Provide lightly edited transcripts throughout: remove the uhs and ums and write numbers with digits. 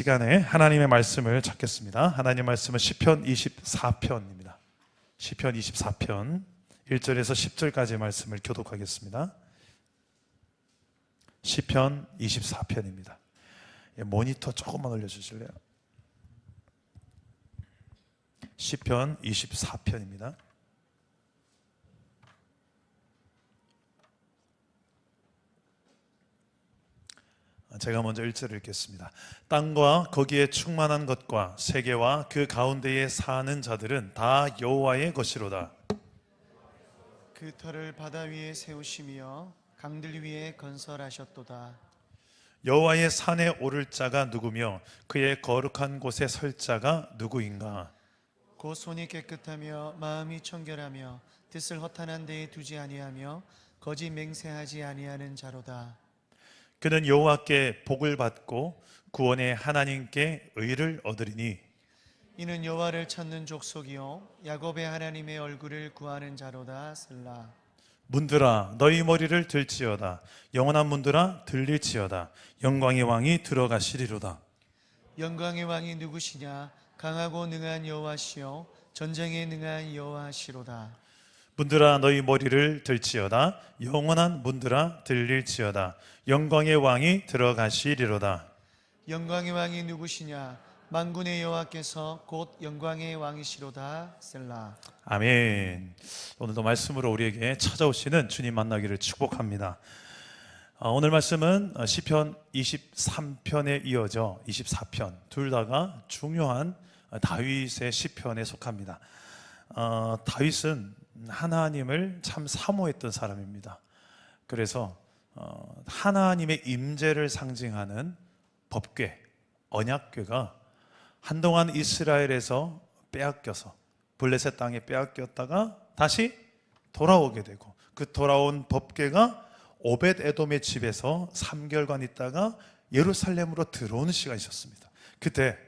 시간에 하나님의 말씀을 찾겠습니다. 하나님의 말씀은 시편 24편입니다. 시편 24편 1절에서 10절까지의 말씀을 교독하겠습니다. 시편 24편입니다. 모니터 조금만 올려주실래요? 시편 24편입니다. 제가 먼저 1절을 읽겠습니다. 땅과 거기에 충만한 것과 세계와 그 가운데에 사는 자들은 다 여호와의 것이로다. 그 터를 바다 위에 세우시며 강들 위에 건설하셨도다. 여호와의 산에 오를 자가 누구며 그의 거룩한 곳에 설 자가 누구인가? 곧 손이 깨끗하며 마음이 청결하며 뜻을 허탄한 데에 두지 아니하며 거짓 맹세하지 아니하는 자로다. 그는 여호와께 복을 받고 구원의 하나님께 의를 얻으리니 이는 여호와를 찾는 족속이요 야곱의 하나님의 얼굴을 구하는 자로다. 셀라. 문들아 너희 머리를 들지어다. 영원한 문들아 들릴지어다. 영광의 왕이 들어가시리로다. 영광의 왕이 누구시냐? 강하고 능한 여호와시요 전쟁에 능한 여호와시로다. 문들아 너희 머리를 들지어다. 영원한 문들아 들릴지어다. 영광의 왕이 들어가시리로다. 영광의 왕이 누구시냐? 만군의 여호와께서 곧 영광의 왕이시로다. 셀라. 아멘. 오늘도 말씀으로 우리에게 찾아오시는 주님 만나기를 축복합니다. 오늘 말씀은 시편 23편에 이어져 24편 둘 다가 중요한 다윗의 시편에 속합니다. 다윗은 하나님을 참 사모했던 사람입니다. 그래서 하나님의 임재를 상징하는 법궤, 언약궤가 한동안 이스라엘에서 빼앗겨서 블레셋 땅에 빼앗겼다가 다시 돌아오게 되고, 그 돌아온 법궤가 오벳 에돔의 집에서 3개월간 있다가 예루살렘으로 들어오는 시간이 있었습니다. 그때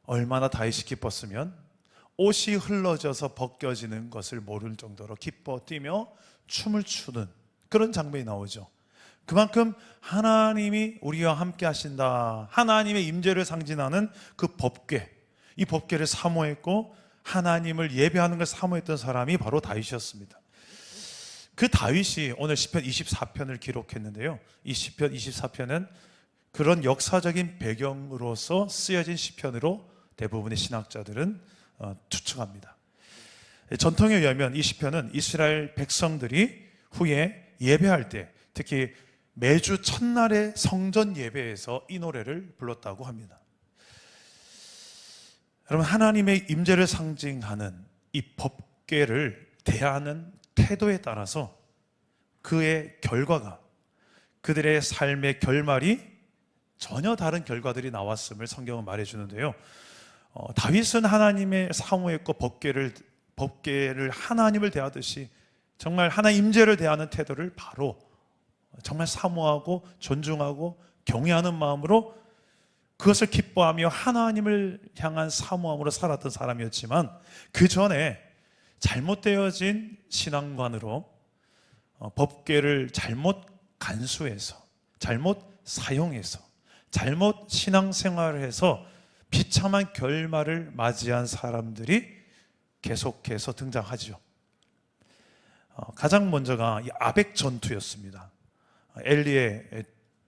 얼마나 다윗이 기뻤으면 옷이 흘러져서 벗겨지는 것을 모를 정도로 기뻐 뛰며 춤을 추는 그런 장면이 나오죠. 그만큼 하나님이 우리와 함께 하신다, 하나님의 임재를 상징하는 그 법궤, 이 법궤를 사모했고 하나님을 예배하는 걸 사모했던 사람이 바로 다윗이었습니다. 그 다윗이 오늘 시편 24편을 기록했는데요, 이 시편 24편은 그런 역사적인 배경으로서 쓰여진 시편으로 대부분의 신학자들은 추측합니다. 전통에 의하면 이 시편은 이스라엘 백성들이 후에 예배할 때, 특히 매주 첫날의 성전 예배에서 이 노래를 불렀다고 합니다. 여러분, 하나님의 임재를 상징하는 이 법궤를 대하는 태도에 따라서 그의 결과가, 그들의 삶의 결말이 전혀 다른 결과들이 나왔음을 성경은 말해주는데요, 다윗은 하나님의 사모했고 법궤를 하나님을 대하듯이 정말 하나님 임재를 대하는 태도를 바로 정말 사모하고 존중하고 경외하는 마음으로 그것을 기뻐하며 하나님을 향한 사모함으로 살았던 사람이었지만, 그 전에 잘못되어진 신앙관으로 법궤를 잘못 간수해서, 잘못 사용해서, 잘못 신앙생활을 해서 비참한 결말을 맞이한 사람들이 계속해서 등장하죠. 가장 먼저가 이 아벡 전투였습니다. 엘리의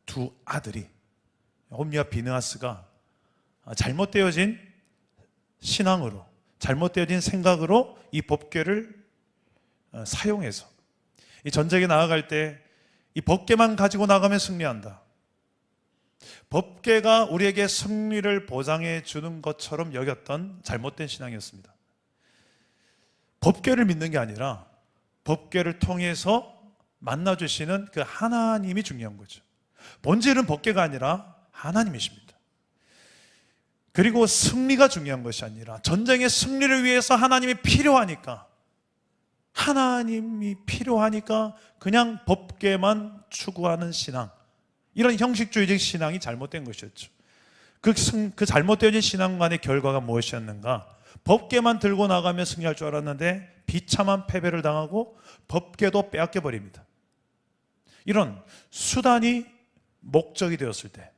두 아들이 홈리와 비느하스가 잘못되어진 신앙으로, 잘못되어진 생각으로 이 법궤를 사용해서 이 전쟁에 나아갈 때 이 법궤만 가지고 나가면 승리한다, 법궤가 우리에게 승리를 보장해 주는 것처럼 여겼던 잘못된 신앙이었습니다. 법궤를 믿는 게 아니라 법궤를 통해서 만나주시는 그 하나님이 중요한 거죠. 본질은 법궤가 아니라 하나님이십니다. 그리고 승리가 중요한 것이 아니라 전쟁의 승리를 위해서 하나님이 필요하니까, 그냥 법궤만 추구하는 신앙, 이런 형식주의적 신앙이 잘못된 것이었죠. 그 잘못되어진 신앙관의 결과가 무엇이었는가? 법궤만 들고 나가면 승리할 줄 알았는데 비참한 패배를 당하고 법궤도 빼앗겨 버립니다. 이런 수단이 목적이 되었을 때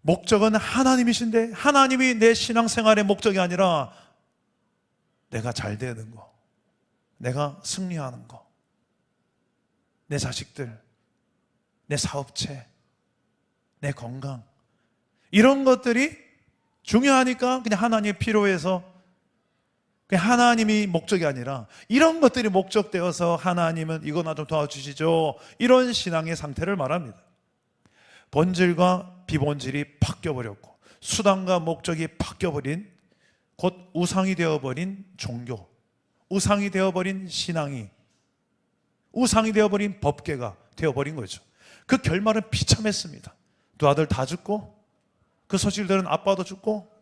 목적은 하나님이신데 하나님이 내 신앙생활의 목적이 아니라 내가 잘 되는 거, 내가 승리하는 거, 내 자식들, 내 사업체, 내 건강, 이런 것들이 중요하니까 그냥 하나님이 필요해서 그냥 하나님이 목적이 아니라 이런 것들이 목적되어서 하나님은 이거 나 좀 도와주시죠, 이런 신앙의 상태를 말합니다. 본질과 비본질이 바뀌어버렸고 수단과 목적이 바뀌어버린, 곧 우상이 되어버린 종교, 우상이 되어버린 신앙이, 우상이 되어버린 법궤가 되어버린 거죠. 그 결말은 비참했습니다. 두 아들 다 죽고, 그 소식을 들은 아빠도 죽고,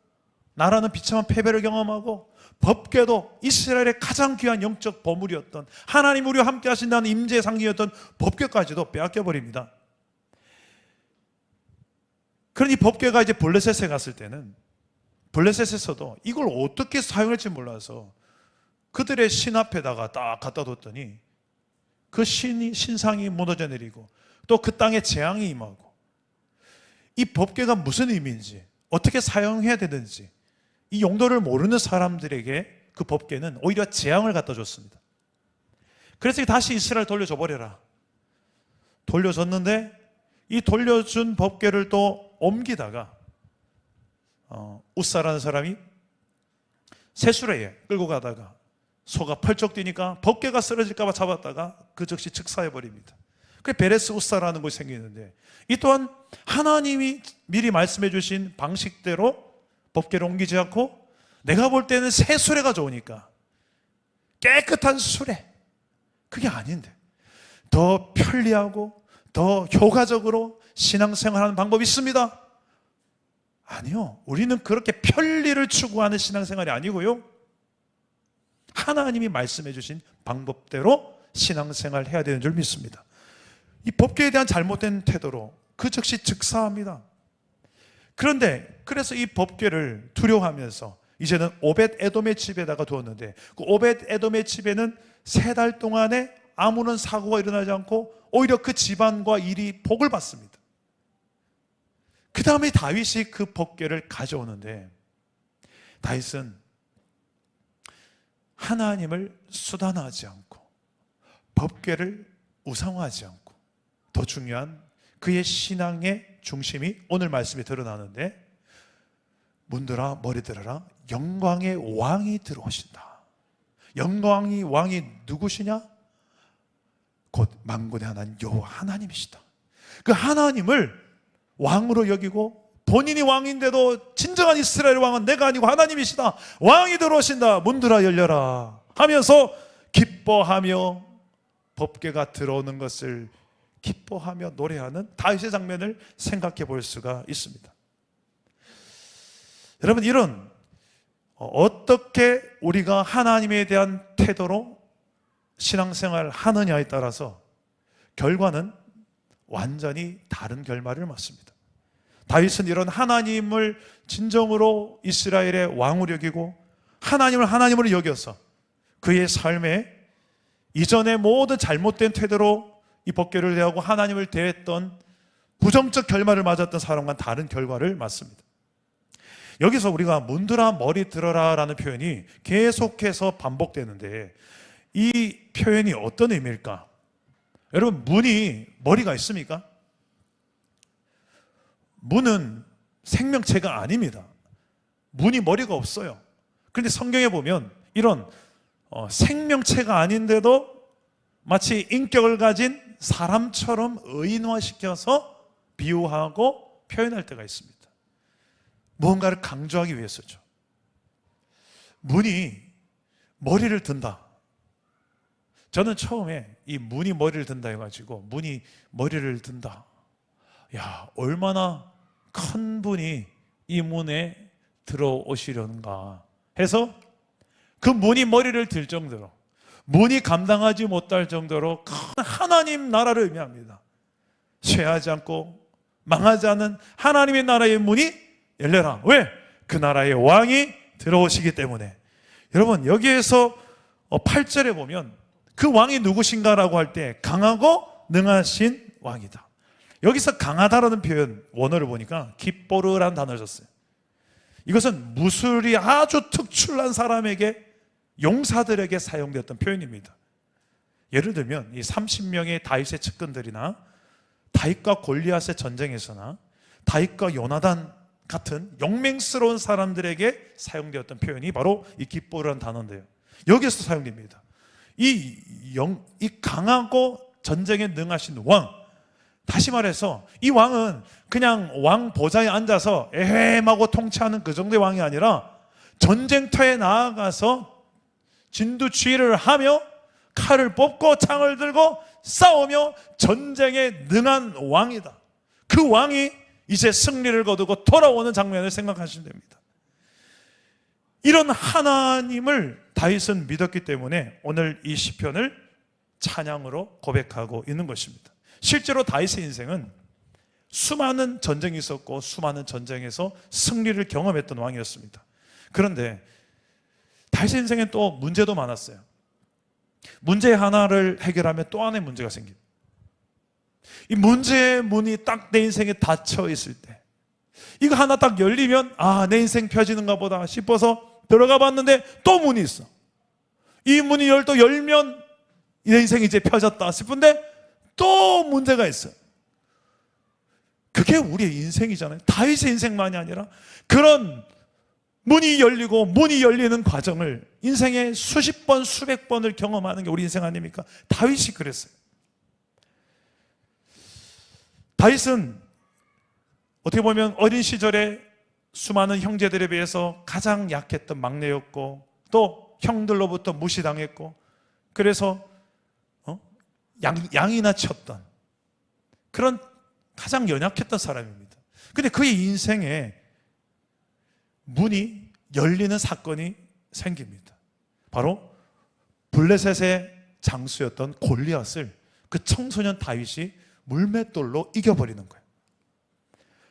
나라는 비참한 패배를 경험하고, 법궤도 이스라엘의 가장 귀한 영적 보물이었던, 하나님 우리와 함께 하신다는 임재의 상징이었던 법궤까지도 빼앗겨버립니다. 그러니 법궤가 이제 블레셋에 갔을 때는 블레셋에서도 이걸 어떻게 사용할지 몰라서 그들의 신 앞에다가 딱 갖다 뒀더니 그 신상이 무너져 내리고 또 그 땅에 재앙이 임하고, 이 법궤가 무슨 의미인지 어떻게 사용해야 되는지 이 용도를 모르는 사람들에게 그 법궤는 오히려 재앙을 갖다 줬습니다. 그래서 다시 이스라엘 돌려줘 버려라. 돌려줬는데 이 돌려준 법궤를 또 옮기다가 웃사라는 사람이 새수레에 끌고 가다가 소가 펄쩍 뛰니까 법궤가 쓰러질까 봐 잡았다가 그 즉시 즉사해버립니다. 그게 베레스 웃사라는 곳이 생기는데, 이 또한 하나님이 미리 말씀해 주신 방식대로 법궤를 옮기지 않고, 내가 볼 때는 새 수레가 좋으니까 깨끗한 수레, 그게 아닌데 더 편리하고 더 효과적으로 신앙생활하는 방법이 있습니다. 아니요, 우리는 그렇게 편리를 추구하는 신앙생활이 아니고요, 하나님이 말씀해 주신 방법대로 신앙생활을 해야 되는 줄 믿습니다. 이 법궤에 대한 잘못된 태도로 그 즉시 즉사합니다. 그런데 그래서 이 법궤를 두려워하면서 이제는 오벳 에돔의 집에다가 두었는데, 그 오벳 에돔의 집에는 3달 동안에 아무런 사고가 일어나지 않고 오히려 그 집안과 일이 복을 받습니다. 그 다음에 다윗이 그 법궤를 가져오는데, 다윗은 하나님을 수단화하지 않고 법궤를 우상화하지 않고, 더 중요한 그의 신앙의 중심이 오늘 말씀에 드러나는데, 문들아 머리 들어라, 영광의 왕이 들어오신다. 영광의 왕이 누구시냐? 곧 만군의 하나님 여호와 하나님이시다. 그 하나님을 왕으로 여기고, 본인이 왕인데도 진정한 이스라엘 왕은 내가 아니고 하나님이시다, 왕이 들어오신다, 문들아 열려라 하면서 기뻐하며 법궤가 들어오는 것을 기뻐하며 노래하는 다윗의 장면을 생각해 볼 수가 있습니다. 여러분, 이런 어떻게 우리가 하나님에 대한 태도로 신앙생활을 하느냐에 따라서 결과는 완전히 다른 결말을 맞습니다. 다윗은 이런 하나님을 진정으로 이스라엘의 왕으로 여기고 하나님을 하나님으로 여겨서 그의 삶에 이전의 모든 잘못된 태도로 이 법궤를 대하고 하나님을 대했던 부정적 결말을 맞았던 사람과는 다른 결과를 맞습니다. 여기서 우리가 문들아 머리 들어라 라는 표현이 계속해서 반복되는데, 이 표현이 어떤 의미일까? 여러분, 문이 머리가 있습니까? 문은 생명체가 아닙니다. 문이 머리가 없어요. 그런데 성경에 보면 이런 생명체가 아닌데도 마치 인격을 가진 사람처럼 의인화시켜서 비유하고 표현할 때가 있습니다. 무언가를 강조하기 위해서죠. 문이 머리를 든다. 저는 처음에 이 문이 머리를 든다 해가지고, 문이 머리를 든다, 야, 얼마나 큰 분이 이 문에 들어오시려는가 해서 그 문이 머리를 들 정도로, 문이 감당하지 못할 정도로 큰 하나님 나라를 의미합니다. 쇠하지 않고 망하지 않는 하나님의 나라의 문이 열려라. 왜? 그 나라의 왕이 들어오시기 때문에. 여러분, 여기에서 8절에 보면 그 왕이 누구신가라고 할 때 강하고 능하신 왕이다. 여기서 강하다라는 표현 원어를 보니까 기뻐르라는 단어를 썼어요. 이것은 무술이 아주 특출난 사람에게, 용사들에게 사용되었던 표현입니다. 예를 들면 이 30명의 다윗의 측근들이나 다윗과 골리앗의 전쟁에서나 다윗과 요나단 같은 용맹스러운 사람들에게 사용되었던 표현이 바로 이 기뻐라는 단어인데요. 여기에서 사용됩니다. 이 강하고 전쟁에 능하신 왕, 다시 말해서 이 왕은 그냥 왕 보좌에 앉아서 에헴하고 통치하는 그 정도의 왕이 아니라 전쟁터에 나아가서 진두지휘를 하며 칼을 뽑고 창을 들고 싸우며 전쟁에 능한 왕이다. 그 왕이 이제 승리를 거두고 돌아오는 장면을 생각하시면 됩니다. 이런 하나님을 다윗은 믿었기 때문에 오늘 이 시편을 찬양으로 고백하고 있는 것입니다. 실제로 다윗의 인생은 수많은 전쟁이 있었고 수많은 전쟁에서 승리를 경험했던 왕이었습니다. 그런데 다윗의 인생엔 또 문제도 많았어요. 문제 하나를 해결하면 또 하나의 문제가 생깁니다. 이 문제의 문이 딱 내 인생에 닫혀 있을 때, 이거 하나 딱 열리면 내 인생 펴지는가 보다 싶어서 들어가 봤는데 또 문이 있어. 이 문이 또 열면 내 인생이 이제 펴졌다 싶은데 또 문제가 있어요. 그게 우리의 인생이잖아요. 다윗의 인생만이 아니라 그런 문이 열리고 문이 열리는 과정을 인생에 수십 번, 수백 번을 경험하는 게 우리 인생 아닙니까? 다윗이 그랬어요. 다윗은 어떻게 보면 어린 시절에 수많은 형제들에 비해서 가장 약했던 막내였고 또 형들로부터 무시당했고 그래서 양이나 쳤던 그런 가장 연약했던 사람입니다. 근데 그의 인생에 문이 열리는 사건이 생깁니다. 바로 블레셋의 장수였던 골리앗을 그 청소년 다윗이 물맷돌로 이겨버리는 거예요.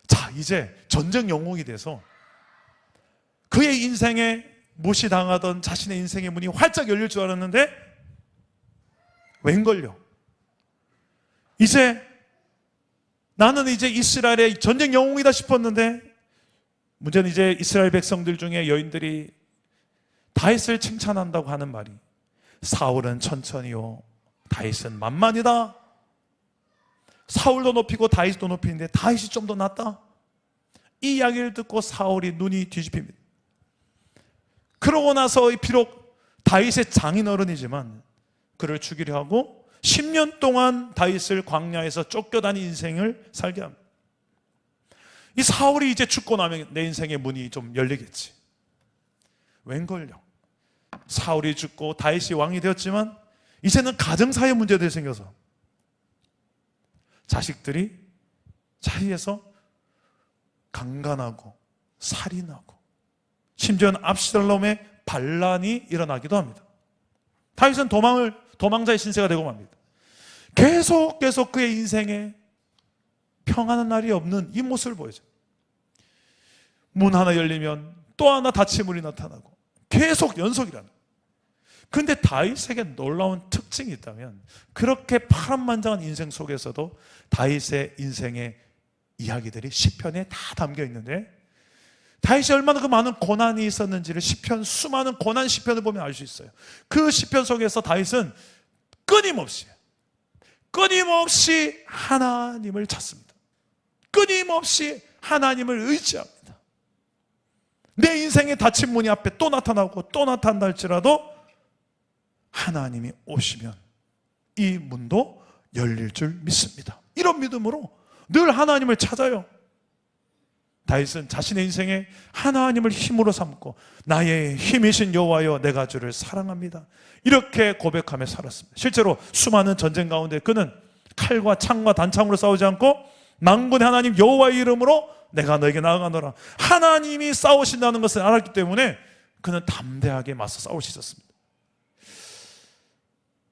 자, 이제 전쟁 영웅이 돼서 그의 인생에 무시당하던 자신의 인생의 문이 활짝 열릴 줄 알았는데 웬걸요? 나는 이제 이스라엘의 전쟁 영웅이다 싶었는데 문제는 이제 이스라엘 백성들 중에 여인들이 다윗을 칭찬한다고 하는 말이 사울은 천천히요 다윗은 만만이다. 사울도 높이고 다윗도 높이는데 다윗이 좀 더 낫다. 이 이야기를 듣고 사울이 눈이 뒤집힙니다. 그러고 나서 비록 다윗의 장인어른이지만 그를 죽이려 하고 10년 동안 다윗을 광야에서 쫓겨다닌 인생을 살게 합니다. 이 사울이 이제 죽고 나면 내 인생의 문이 좀 열리겠지. 웬걸요? 사울이 죽고 다윗이 왕이 되었지만 이제는 가정사회 문제들이 생겨서 자식들이 사이에서 강간하고 살인하고 심지어는 압살롬의 반란이 일어나기도 합니다. 다윗은 도망자의 신세가 되고 맙니다. 계속 그의 인생에 평안한 날이 없는 이 모습을 보여줘요. 문 하나 열리면 또 하나 닫힌 문이 나타나고 계속 연속이라는 거예요. 그런데 다윗에게 놀라운 특징이 있다면 그렇게 파란만장한 인생 속에서도 다윗의 인생의 이야기들이 시편에 다 담겨 있는데 다윗이 얼마나 그 많은 고난이 있었는지를 수많은 고난 시편을 보면 알 수 있어요. 그 시편 속에서 다윗은 끊임없이 하나님을 찾습니다. 끊임없이 하나님을 의지합니다. 내 인생의 닫힌 문이 앞에 또 나타나고 또 나타난다 할지라도 하나님이 오시면 이 문도 열릴 줄 믿습니다. 이런 믿음으로 늘 하나님을 찾아요. 다윗은 자신의 인생에 하나님을 힘으로 삼고 나의 힘이신 여호와여 내가 주를 사랑합니다. 이렇게 고백하며 살았습니다. 실제로 수많은 전쟁 가운데 그는 칼과 창과 단창으로 싸우지 않고 만군의 하나님 여호와의 이름으로 내가 너에게 나아가노라. 하나님이 싸우신다는 것을 알았기 때문에 그는 담대하게 맞서 싸울 수 있었습니다.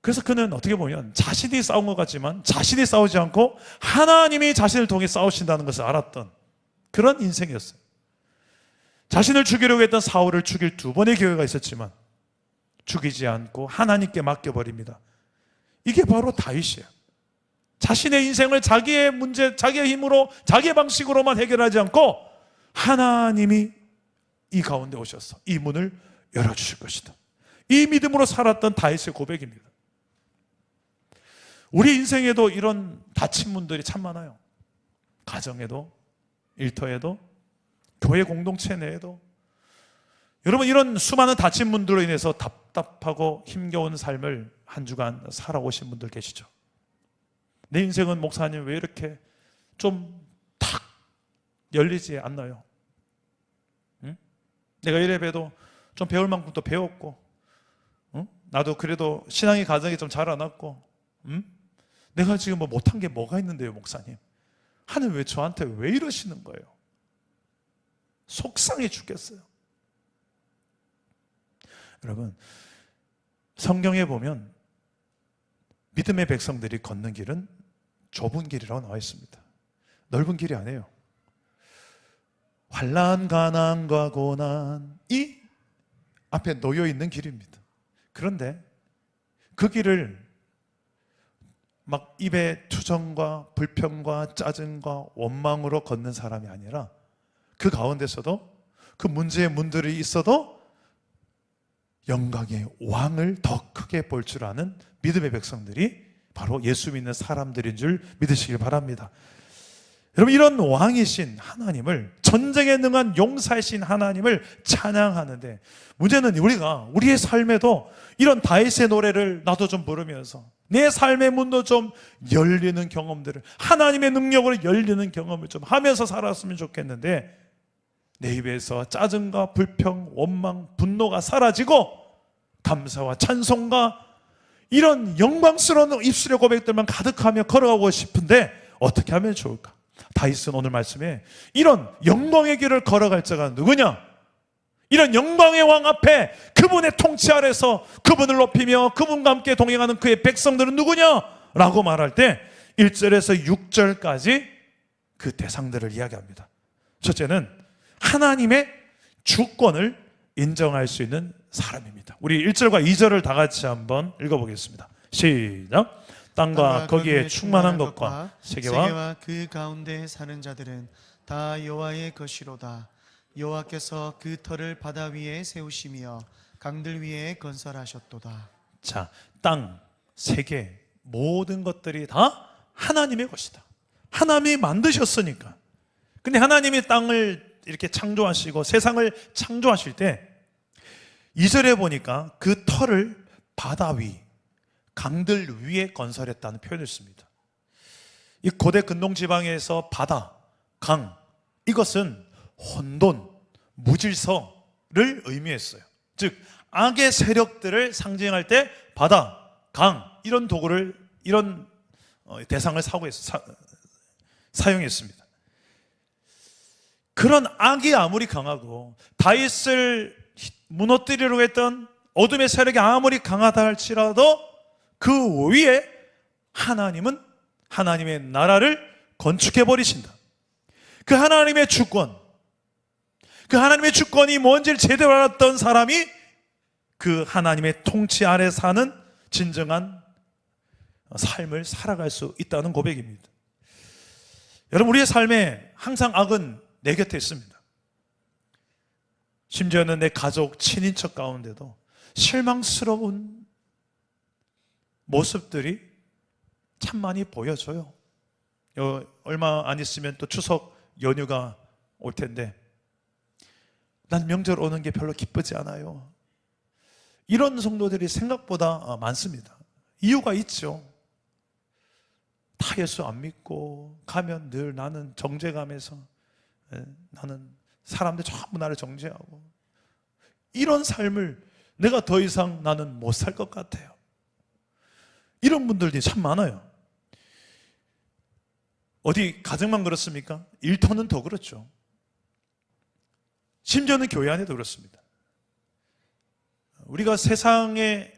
그래서 그는 어떻게 보면 자신이 싸운 것 같지만 자신이 싸우지 않고 하나님이 자신을 통해 싸우신다는 것을 알았던 그런 인생이었어요. 자신을 죽이려고 했던 사울을 죽일 2번의 기회가 있었지만 죽이지 않고 하나님께 맡겨버립니다. 이게 바로 다윗이에요. 자신의 인생을 자기의 문제, 자기의 힘으로, 자기의 방식으로만 해결하지 않고 하나님이 이 가운데 오셔서 이 문을 열어주실 것이다. 이 믿음으로 살았던 다윗의 고백입니다. 우리 인생에도 이런 닫힌 문들이 참 많아요. 가정에도, 일터에도, 교회 공동체 내에도. 여러분, 이런 수많은 닫힌 문들로 인해서 답답하고 힘겨운 삶을 한 주간 살아오신 분들 계시죠? 내 인생은 목사님 왜 이렇게 좀 탁 열리지 않나요? 응? 내가 이래봬도 좀 배울 만큼 또 배웠고, 응? 나도 그래도 신앙의 가정이 좀 자라났고, 응? 내가 지금 뭐 못한 게 뭐가 있는데요, 목사님? 하나님 왜 저한테 왜 이러시는 거예요? 속상해 죽겠어요. 여러분, 성경에 보면 믿음의 백성들이 걷는 길은 좁은 길이라고 나와 있습니다. 넓은 길이 아니에요. 환난, 가난과 고난이 앞에 놓여 있는 길입니다. 그런데 그 길을 막 입에 투정과 불평과 짜증과 원망으로 걷는 사람이 아니라 그 가운데서도 그 문제의 문들이 있어도 영광의 왕을 더 크게 볼 줄 아는 믿음의 백성들이 바로 예수 믿는 사람들인 줄 믿으시길 바랍니다. 여러분, 이런 왕이신 하나님을, 전쟁에 능한 용사이신 하나님을 찬양하는데, 문제는 우리가 우리의 삶에도 이런 다윗의 노래를 나도 좀 부르면서 내 삶의 문도 좀 열리는 경험들을, 하나님의 능력으로 열리는 경험을 좀 하면서 살았으면 좋겠는데, 내 입에서 짜증과 불평, 원망, 분노가 사라지고 감사와 찬송과 이런 영광스러운 입술의 고백들만 가득하며 걸어가고 싶은데 어떻게 하면 좋을까? 다윗은 오늘 말씀에 이런 영광의 길을 걸어갈 자가 누구냐? 이런 영광의 왕 앞에 그분의 통치 아래서 그분을 높이며 그분과 함께 동행하는 그의 백성들은 누구냐? 라고 말할 때 1절에서 6절까지 그 대상들을 이야기합니다. 첫째는 하나님의 주권을 인정할 수 있는 사람입니다. 우리 1절과 2절을 다 같이 한번 읽어보겠습니다. 시작. 땅과 거기에 충만한 것과 세계와 그 가운데 사는 자들은 다 여호와의 것이로다. 여호와께서 그 터를 바다 위에 세우시며 강들 위에 건설하셨도다. 자, 땅, 세계, 모든 것들이 다 하나님의 것이다. 하나님이 만드셨으니까. 근데 하나님이 땅을 이렇게 창조하시고 세상을 창조하실 때 2절에 보니까 그 터를 바다 위, 강들 위에 건설했다는 표현을 씁니다. 이 고대 근동 지방에서 바다, 강, 이것은 혼돈, 무질서를 의미했어요. 즉 악의 세력들을 상징할 때 바다, 강 이런 도구를, 이런 대상을 사용했습니다. 그런 악이 아무리 강하고 다윗을 무너뜨리려고 했던 어둠의 세력이 아무리 강하다 할지라도 그 위에 하나님은 하나님의 나라를 건축해 버리신다. 그 하나님의 주권, 그 하나님의 주권이 뭔지를 제대로 알았던 사람이 그 하나님의 통치 아래 사는 진정한 삶을 살아갈 수 있다는 고백입니다. 여러분, 우리의 삶에 항상 악은 내 곁에 있습니다. 심지어는 내 가족, 친인척 가운데도 실망스러운 모습들이 참 많이 보여져요. 얼마 안 있으면 또 추석 연휴가 올 텐데 난 명절 오는 게 별로 기쁘지 않아요. 이런 성도들이 생각보다 많습니다. 이유가 있죠. 다 예수 안 믿고 가면 늘 나는 정죄감에서, 나는 사람들 전부 나를 정죄하고, 이런 삶을 내가 더 이상 나는 못 살 것 같아요. 이런 분들이 참 많아요. 어디 가정만 그렇습니까? 일터는 더 그렇죠. 심지어는 교회 안에도 그렇습니다. 우리가 세상을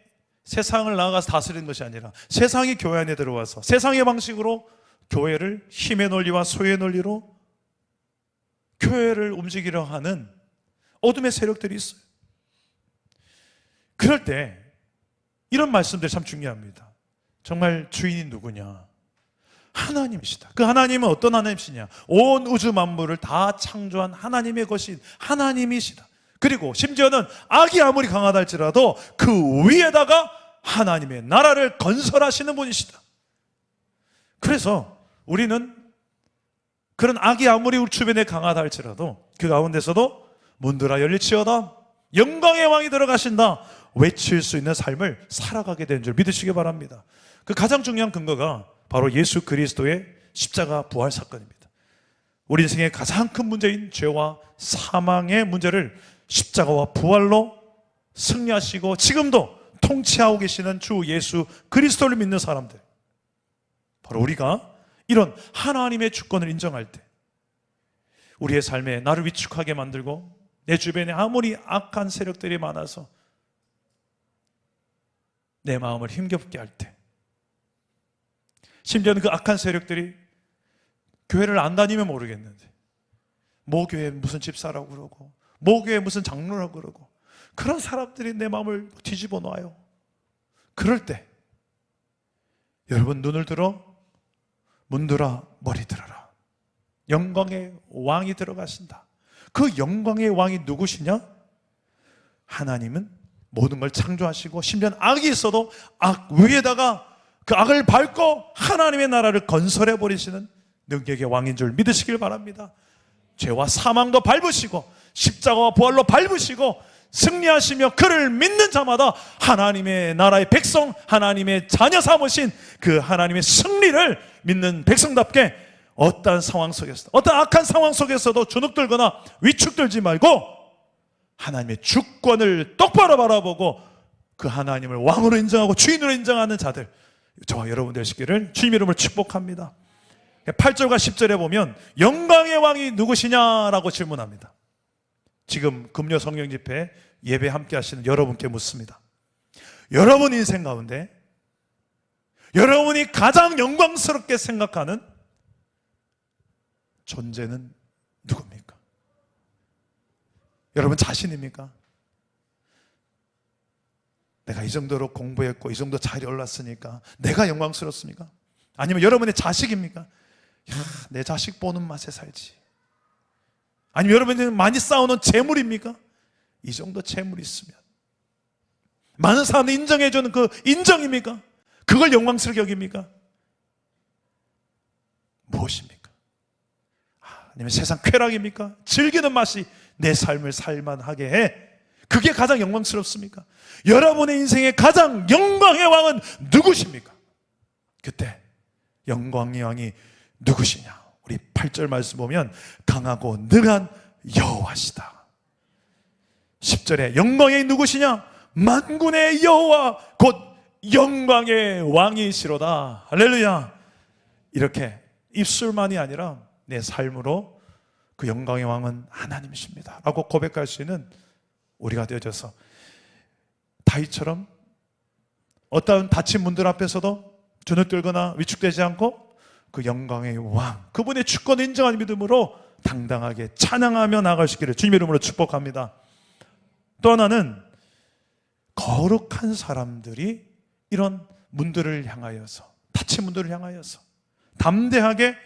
나아가서 다스리는 것이 아니라 세상이 교회 안에 들어와서 세상의 방식으로 교회를 힘의 논리와 소유의 논리로 교회를 움직이려 하는 어둠의 세력들이 있어요. 그럴 때 이런 말씀들이 참 중요합니다. 정말 주인이 누구냐? 하나님이시다. 그 하나님은 어떤 하나님이시냐? 온 우주 만물을 다 창조한 하나님의 것인 하나님이시다. 그리고 심지어는 악이 아무리 강하다 할지라도 그 위에다가 하나님의 나라를 건설하시는 분이시다. 그래서 우리는 그런 악이 아무리 우리 주변에 강하다 할지라도 그 가운데서도 문들아 열릴지어다, 영광의 왕이 들어가신다 외칠 수 있는 삶을 살아가게 되는 줄 믿으시기 바랍니다. 그 가장 중요한 근거가 바로 예수 그리스도의 십자가 부활 사건입니다. 우리 인생의 가장 큰 문제인 죄와 사망의 문제를 십자가와 부활로 승리하시고 지금도 통치하고 계시는 주 예수 그리스도를 믿는 사람들, 바로 우리가 이런 하나님의 주권을 인정할 때 우리의 삶에 나를 위축하게 만들고 내 주변에 아무리 악한 세력들이 많아서 내 마음을 힘겹게 할 때, 심지어는 그 악한 세력들이 교회를 안 다니면 모르겠는데 모 교회 무슨 집사라고 그러고 모 교회 무슨 장로라고 그러고 그런 사람들이 내 마음을 뒤집어 놔요. 그럴 때 여러분 눈을 들어 문들아 머리 들어라, 영광의 왕이 들어가신다. 그 영광의 왕이 누구시냐? 하나님은 모든 걸 창조하시고 심지어 악이 있어도 악 위에다가 그 악을 밟고 하나님의 나라를 건설해 버리시는 능력의 왕인 줄 믿으시길 바랍니다. 죄와 사망도 밟으시고 십자가와 부활로 밟으시고 승리하시며 그를 믿는 자마다 하나님의 나라의 백성, 하나님의 자녀 삼으신 그 하나님의 승리를 믿는 백성답게 어떠한 상황 속에서도, 어떤 악한 상황 속에서도 주눅들거나 위축들지 말고 하나님의 주권을 똑바로 바라보고 그 하나님을 왕으로 인정하고 주인으로 인정하는 자들, 저와 여러분 되시기를 주님 이름으로 축복합니다. 8절과 10절에 보면 영광의 왕이 누구시냐라고 질문합니다. 지금 금요 성령 집회 예배 함께 하시는 여러분께 묻습니다. 여러분 인생 가운데 여러분이 가장 영광스럽게 생각하는 존재는 누굽니까? 여러분 자신입니까? 내가 이 정도로 공부했고 이 정도 자리에 올랐으니까 내가 영광스럽습니까? 아니면 여러분의 자식입니까? 야, 내 자식 보는 맛에 살지. 아니면 여러분이 많이 쌓아놓은 재물입니까? 이 정도 재물이 있으면 많은 사람들이 인정해주는 그 인정입니까? 그걸 영광스럽게 여깁니까? 무엇입니까? 아니면 세상 쾌락입니까? 즐기는 맛이 내 삶을 살만하게 해. 그게 가장 영광스럽습니까? 여러분의 인생의 가장 영광의 왕은 누구십니까? 그때 영광의 왕이 누구시냐? 우리 8절 말씀 보면 강하고 능한 여호와시다. 10절에 영광의 누구시냐? 만군의 여호와 곧 영광의 왕이시로다. 할렐루야. 이렇게 입술만이 아니라 내 삶으로 그 영광의 왕은 하나님이십니다 라고 고백할 수 있는 우리가 되어져서 다윗처럼 어떤 닫힌 문들 앞에서도 주눅들거나 위축되지 않고 그 영광의 왕, 그분의 주권을 인정하는 믿음으로 당당하게 찬양하며 나아가시기를 주님의 이름으로 축복합니다. 또 하나는 거룩한 사람들이 이런 문들을 향하여서, 닫힌 문들을 향하여서 담대하게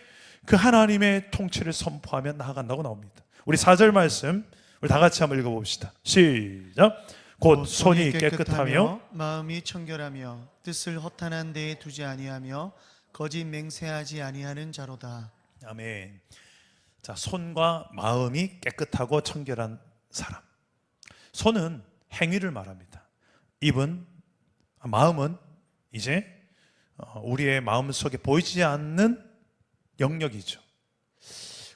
그 하나님의 통치를 선포하며 나아간다고 나옵니다. 우리 4절 말씀 우리 다 같이 한번 읽어봅시다. 시작. 곧 손이 깨끗하며 마음이 청결하며 뜻을 허탄한 데에 두지 아니하며 거짓 맹세하지 아니하는 자로다. 아멘. 자, 손과 마음이 깨끗하고 청결한 사람. 손은 행위를 말합니다. 입은, 마음은 이제 우리의 마음 속에 보이지 않는 영역이죠.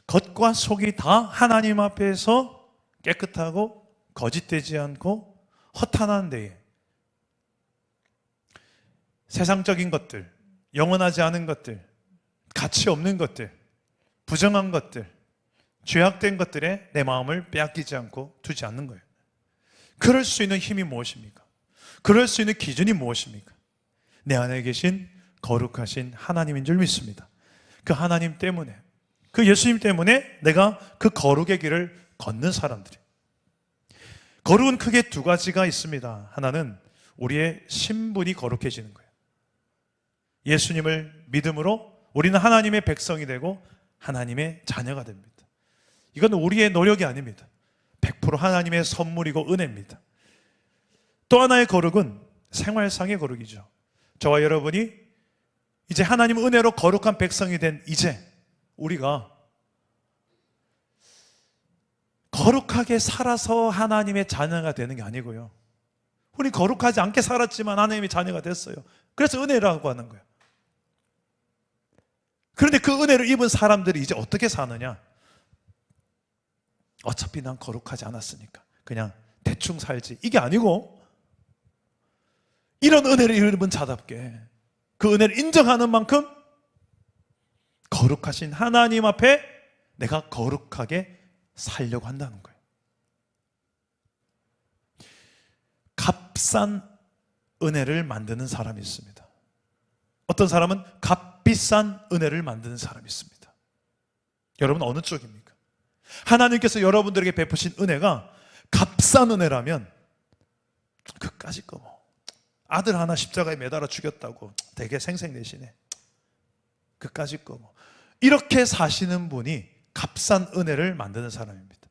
겉과 속이 다 하나님 앞에서 깨끗하고 거짓되지 않고 허탄한 데에 세상적인 것들, 영원하지 않은 것들, 가치 없는 것들, 부정한 것들, 죄악된 것들에 내 마음을 빼앗기지 않고 두지 않는 거예요. 그럴 수 있는 힘이 무엇입니까? 그럴 수 있는 기준이 무엇입니까? 내 안에 계신 거룩하신 하나님인 줄 믿습니다. 그 하나님 때문에, 그 예수님 때문에 내가 그 거룩의 길을 걷는 사람들이. 거룩은 크게 두 가지가 있습니다. 하나는 우리의 신분이 거룩해지는 거예요. 예수님을 믿음으로 우리는 하나님의 백성이 되고 하나님의 자녀가 됩니다. 이건 우리의 노력이 아닙니다. 100% 하나님의 선물이고 은혜입니다. 또 하나의 거룩은 생활상의 거룩이죠. 저와 여러분이 이제 하나님 은혜로 거룩한 백성이 된 이제 우리가 거룩하게 살아서 하나님의 자녀가 되는 게 아니고요. 우리 거룩하지 않게 살았지만 하나님의 자녀가 됐어요. 그래서 은혜라고 하는 거예요. 그런데 그 은혜를 입은 사람들이 이제 어떻게 사느냐? 어차피 난 거룩하지 않았으니까 그냥 대충 살지, 이게 아니고 이런 은혜를 입은 자답게 그 은혜를 인정하는 만큼 거룩하신 하나님 앞에 내가 거룩하게 살려고 한다는 거예요. 값싼 은혜를 만드는 사람이 있습니다. 어떤 사람은 값비싼 은혜를 만드는 사람이 있습니다. 여러분 어느 쪽입니까? 하나님께서 여러분들에게 베푸신 은혜가 값싼 은혜라면 그까짓 거 뭐 아들 하나 십자가에 매달아 죽였다고 되게 생색내시네, 그까짓 거 뭐 이렇게 사시는 분이 값싼 은혜를 만드는 사람입니다.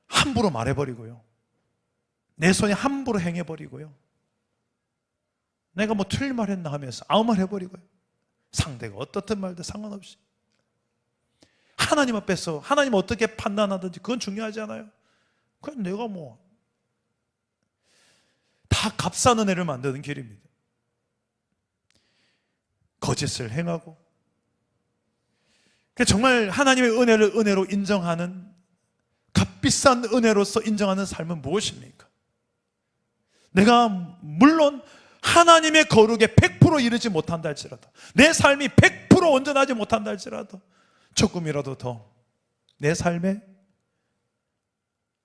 함부로 말해버리고요, 내 손이 함부로 행해버리고요, 내가 뭐 틀린 말 했나 하면서 아무 말 해버리고요, 상대가 어떻든 말든 상관없이 하나님 앞에서 하나님 어떻게 판단하든지 그건 중요하지 않아요. 그냥 내가 뭐 다 값싼 은혜를 만드는 길입니다. 거짓을 행하고 정말 하나님의 은혜를 은혜로 인정하는 값비싼 은혜로서 인정하는 삶은 무엇입니까? 내가 물론 하나님의 거룩에 100% 이르지 못한다 할지라도, 내 삶이 100% 온전하지 못한다 할지라도 조금이라도 더 내 삶에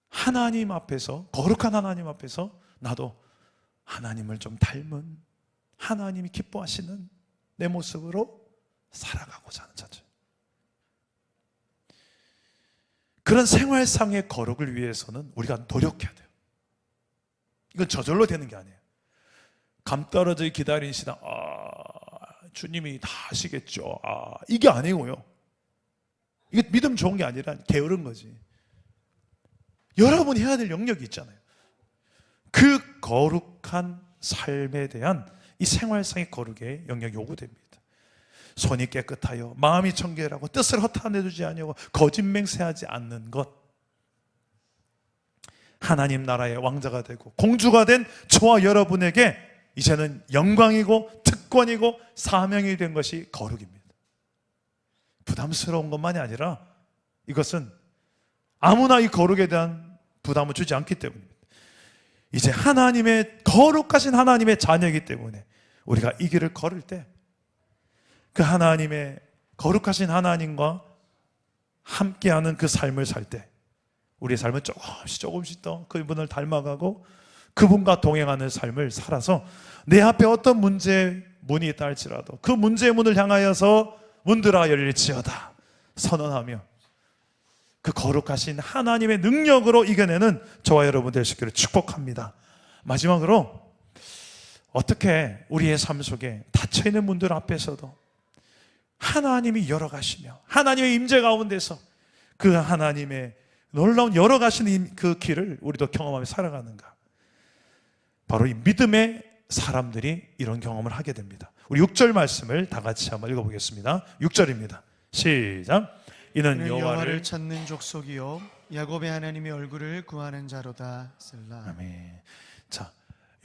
하나님 앞에서, 거룩한 하나님 앞에서 나도 하나님을 좀 닮은, 하나님이 기뻐하시는 내 모습으로 살아가고자 하는 자죠. 그런 생활상의 거룩을 위해서는 우리가 노력해야 돼요. 이건 저절로 되는 게 아니에요. 감 떨어져 기다리는 시간, 주님이 다 하시겠죠, 이게 아니고요. 이게 믿음 좋은 게 아니라 게으른 거지. 여러분이 해야 될 영역이 있잖아요. 그 거룩한 삶에 대한 이 생활상의 거룩의 영역이 요구됩니다. 손이 깨끗하여 마음이 청결하고 뜻을 허탄해두지 아니하고 거짓 맹세하지 않는 것, 하나님 나라의 왕자가 되고 공주가 된 저와 여러분에게 이제는 영광이고 특권이고 사명이 된 것이 거룩입니다. 부담스러운 것만이 아니라 이것은 아무나 이 거룩에 대한 부담을 주지 않기 때문입니다. 이제 하나님의 거룩하신 하나님의 자녀이기 때문에 우리가 이 길을 걸을 때 그 하나님의 거룩하신 하나님과 함께하는 그 삶을 살 때 우리의 삶은 조금씩 더 그분을 닮아가고 그분과 동행하는 삶을 살아서 내 앞에 어떤 문이 있다 할지라도 그 문제의 문을 향하여서 문들아 열릴지어다 선언하며 그 거룩하신 하나님의 능력으로 이겨내는 저와 여러분 되시기를 축복합니다. 마지막으로 어떻게 우리의 삶 속에 닫혀있는 문들 앞에서도 하나님이 열어가시며 하나님의 임재 가운데서 그 하나님의 놀라운 열어가시는 그 길을 우리도 경험하며 살아가는가, 바로 이 믿음의 사람들이 이런 경험을 하게 됩니다. 우리 6절 말씀을 다 같이 한번 읽어보겠습니다. 6절입니다. 시작. 이는 여호와를 찾는 족속이요 야곱의 하나님의 얼굴을 구하는 자로다. 셀라. 아멘. 자,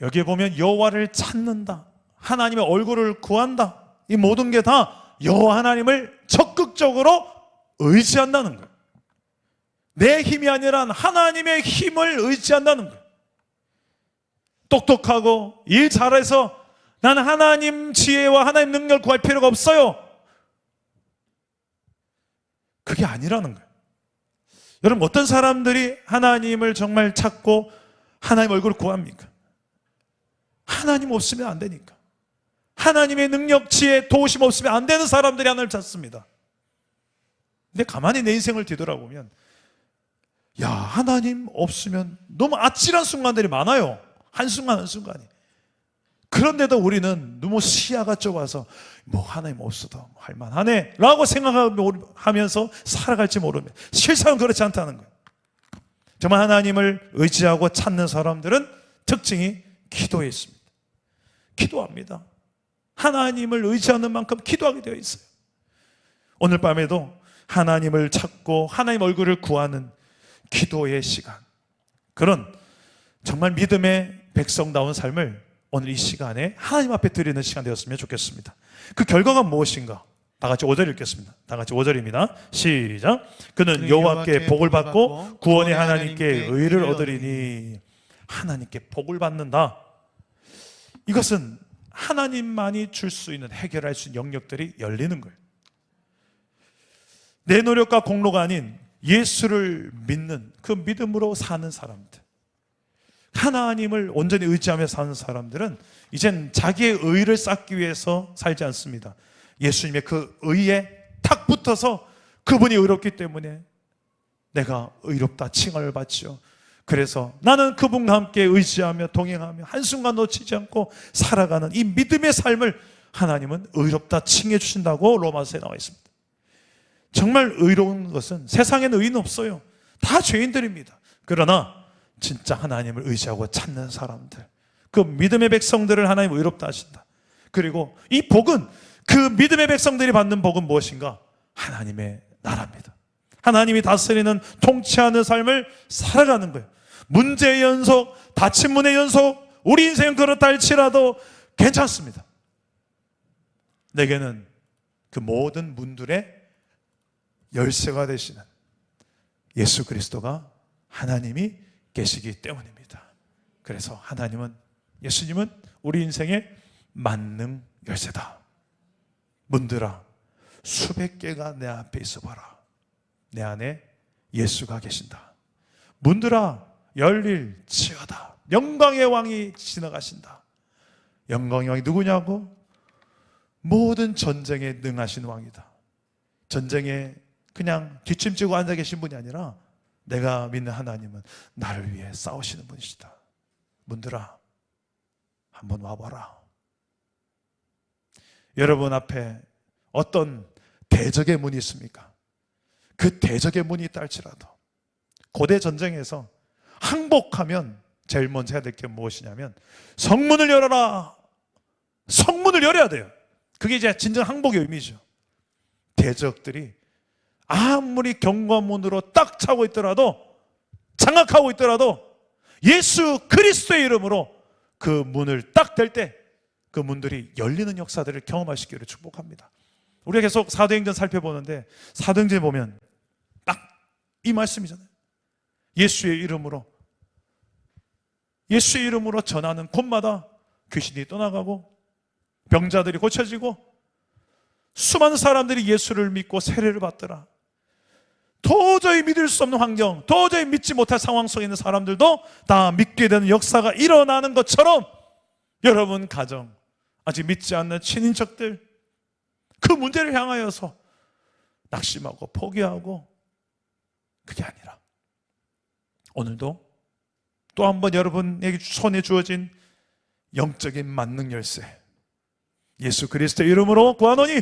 여기에 보면 여호와를 찾는다, 하나님의 얼굴을 구한다, 이 모든 게 다 여호와 하나님을 적극적으로 의지한다는 거예요. 내 힘이 아니라 하나님의 힘을 의지한다는 거예요. 똑똑하고 일 잘해서 나는 하나님 지혜와 하나님 능력을 구할 필요가 없어요, 그게 아니라는 거예요. 여러분, 어떤 사람들이 하나님을 정말 찾고 하나님 얼굴을 구합니까? 하나님 없으면 안 되니까. 하나님의 능력, 지혜, 도우심 없으면 안 되는 사람들이 하나님을 찾습니다. 근데 가만히 내 인생을 뒤돌아보면 야, 하나님 없으면 너무 아찔한 순간들이 많아요. 한순간 한순간이. 그런데도 우리는 너무 시야가 좁아서 뭐 하나님 없어도 할만하네 라고 생각하면서 살아갈지 모릅니다. 실상은 그렇지 않다는 거예요. 정말 하나님을 의지하고 찾는 사람들은 특징이 기도에 있습니다. 기도합니다. 하나님을 의지하는 만큼 기도하게 되어 있어요. 오늘 밤에도 하나님을 찾고 하나님 얼굴을 구하는 기도의 시간, 그런 정말 믿음의 백성다운 삶을 오늘 이 시간에 하나님 앞에 드리는 시간 되었으면 좋겠습니다. 그 결과가 무엇인가? 다 같이 5절 읽겠습니다. 다 같이 5절입니다. 시작. 그는 여호와께 복을 받고 구원의 하나님께 의를 얻으리니. 하나님께 복을 받는다. 이것은 하나님만이 줄 수 있는, 해결할 수 있는 영역들이 열리는 거예요. 내 노력과 공로가 아닌 예수를 믿는 그 믿음으로 사는 사람들, 하나님을 온전히 의지하며 사는 사람들은 이젠 자기의 의를 쌓기 위해서 살지 않습니다. 예수님의 그 의에 탁 붙어서 그분이 의롭기 때문에 내가 의롭다 칭을 받죠. 그래서 나는 그분과 함께 의지하며 동행하며 한순간 놓치지 않고 살아가는 이 믿음의 삶을 하나님은 의롭다 칭해 주신다고 로마서에 나와 있습니다. 정말 의로운 것은, 세상에는 의인은 없어요. 다 죄인들입니다. 그러나 진짜 하나님을 의지하고 찾는 사람들, 그 믿음의 백성들을 하나님 의롭다 하신다. 그리고 이 복은, 그 믿음의 백성들이 받는 복은 무엇인가? 하나님의 나라입니다. 하나님이 다스리는, 통치하는 삶을 살아가는 거예요. 문제의 연속, 닫힌 문의 연속, 우리 인생은 그렇다 할지라도 괜찮습니다. 내게는 그 모든 문들의 열쇠가 되시는 예수 그리스도가 하나님이 계시기 때문입니다. 그래서 하나님은, 예수님은 우리 인생의 만능 열쇠다. 문들아, 수백 개가 내 앞에 있어 봐라. 내 안에 예수가 계신다. 문들아, 열릴지어다. 영광의 왕이 지나가신다. 영광의 왕이 누구냐고? 모든 전쟁에 능하신 왕이다. 전쟁에 그냥 뒷짐지고 앉아 계신 분이 아니라 내가 믿는 하나님은 나를 위해 싸우시는 분이시다. 문들아, 한번 와봐라. 여러분 앞에 어떤 대적의 문이 있습니까? 그 대적의 문이 있다 할지라도 고대 전쟁에서 항복하면 제일 먼저 해야 될 게 무엇이냐면 성문을 열어라. 성문을 열어야 돼요. 그게 이제 진정 항복의 의미죠. 대적들이 아무리 경관문으로 딱 차고 있더라도, 장악하고 있더라도 예수 그리스도의 이름으로 그 문을 딱 댈 때 그 문들이 열리는 역사들을 경험하시기를 축복합니다. 우리가 계속 사도행전 살펴보는데 사도행전에 보면 딱 이 말씀이잖아요. 예수의 이름으로 전하는 곳마다 귀신이 떠나가고 병자들이 고쳐지고 수많은 사람들이 예수를 믿고 세례를 받더라. 도저히 믿을 수 없는 환경, 도저히 믿지 못할 상황 속에 있는 사람들도 다 믿게 되는 역사가 일어나는 것처럼 여러분 가정, 아직 믿지 않는 친인척들, 그 문제를 향하여서 낙심하고 포기하고, 그게 아니라 오늘도 또 한 번 여러분에게 손에 주어진 영적인 만능 열쇠, 예수 그리스도의 이름으로 구하노니,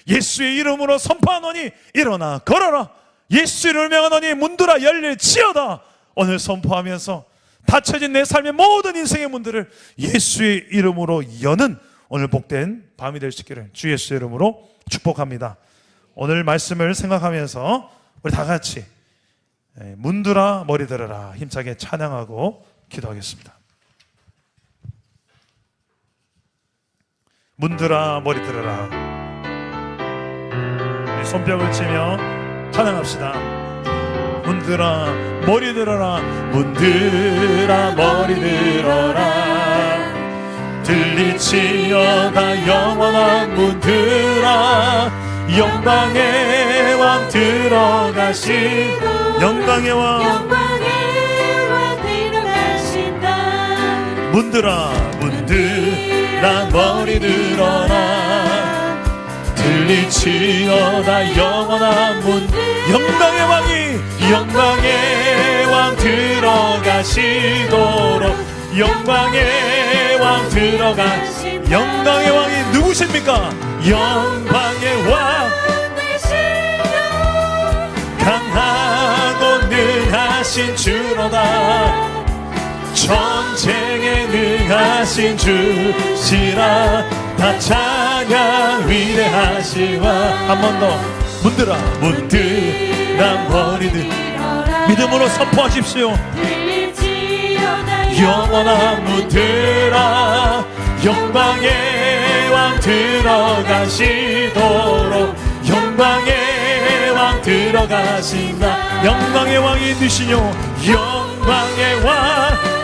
예수의 이름으로 선포하노니 일어나 걸어라. 예수 이름을 명하노니 문들아 열릴지어다. 오늘 선포하면서 닫혀진 내 삶의 모든 인생의 문들을 예수의 이름으로 여는 오늘 복된 밤이 될 수 있기를 주 예수의 이름으로 축복합니다. 오늘 말씀을 생각하면서 우리 다 같이 문들아 머리 들어라 힘차게 찬양하고 기도하겠습니다. 문들아 머리 들어라. 손뼉을 치며 찬양합시다. 문들아 머리 들어라. 문들아 머리 들어라. 들리치어다 영원한 문들아. 영광의 왕 들어가시고, 영광의 왕 들어가신다. 문들아 문들아 머리 들어라. 들리치어다 영원한 문, 영광의 왕이, 영광의 왕 들어가시도록 영광의 왕 들어가신 영광의 왕이 누구십니까? 영광의 왕 강하고 능하신 주로다 전쟁에 능하신 주시라 다 찬양 위대하시와 한 번 더 문들아 머리들 믿음으로 선포하십시오. 영원한 문들아 영광의 왕 들어가시도록 영광의 왕 들어가신다 영광의 왕이 니시뇨 영광의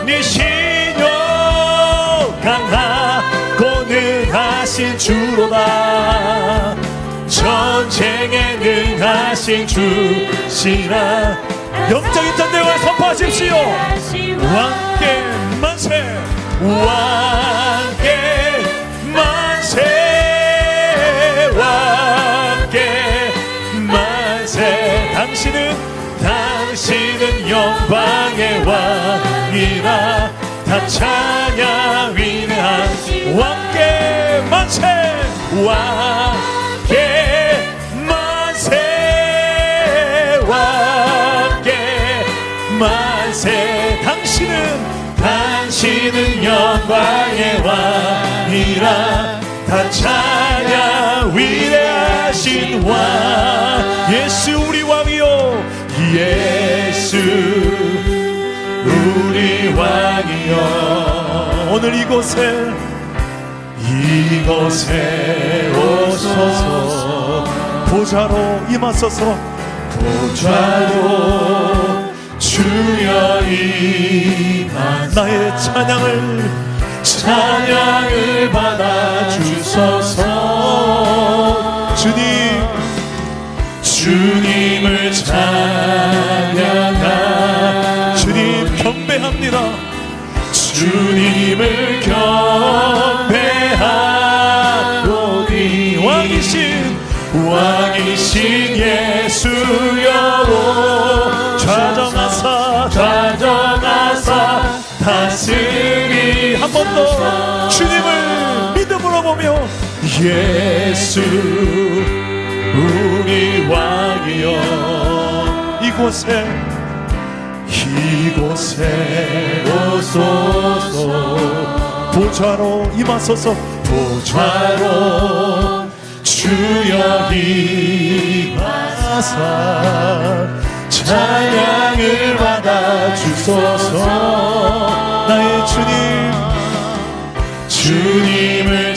왕이시뇨 강하고 능하신 주로다 전쟁에 능하신 주시라 영적인 전쟁을 선포하십시오. 왕께 만세 왕께 만세 왕께 만세 당신은 영광의 왕이라 다 찬양 위대하신 왕께 만세 왕께 만세 왕께 만세 당신은 영광의 왕이라 다 찬양 위대하신 왕 예수 우리 왕이요 예수 우리 왕이여 오늘 이곳에 오소서 보좌로 임하소서 보좌로 주여 임하사 나의 찬양을 받아 주소서 주님을 찬양하 주님 경배합니다 주님을 경배하노니 왕이신 예수여 좌정하사 다스리 한 번 더 주님을 믿음으로 보며 예수 우리 왕이여 이곳에 오소서 보좌로 임하소서 보좌로 주여 임하사 찬양을 받아 주소서 나의 주님을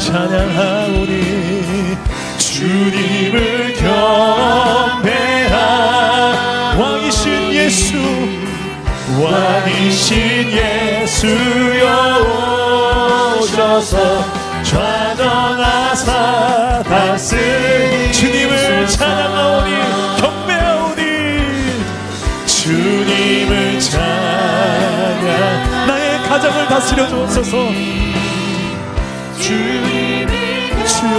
찬양하오니 주님을 경배하 왕이신 예수여 오셔서 좌정하사 다스리 주님을 찬양하오니 경배하오니 주님을 찬양 나의 가정을 다스려 주옵소서 주여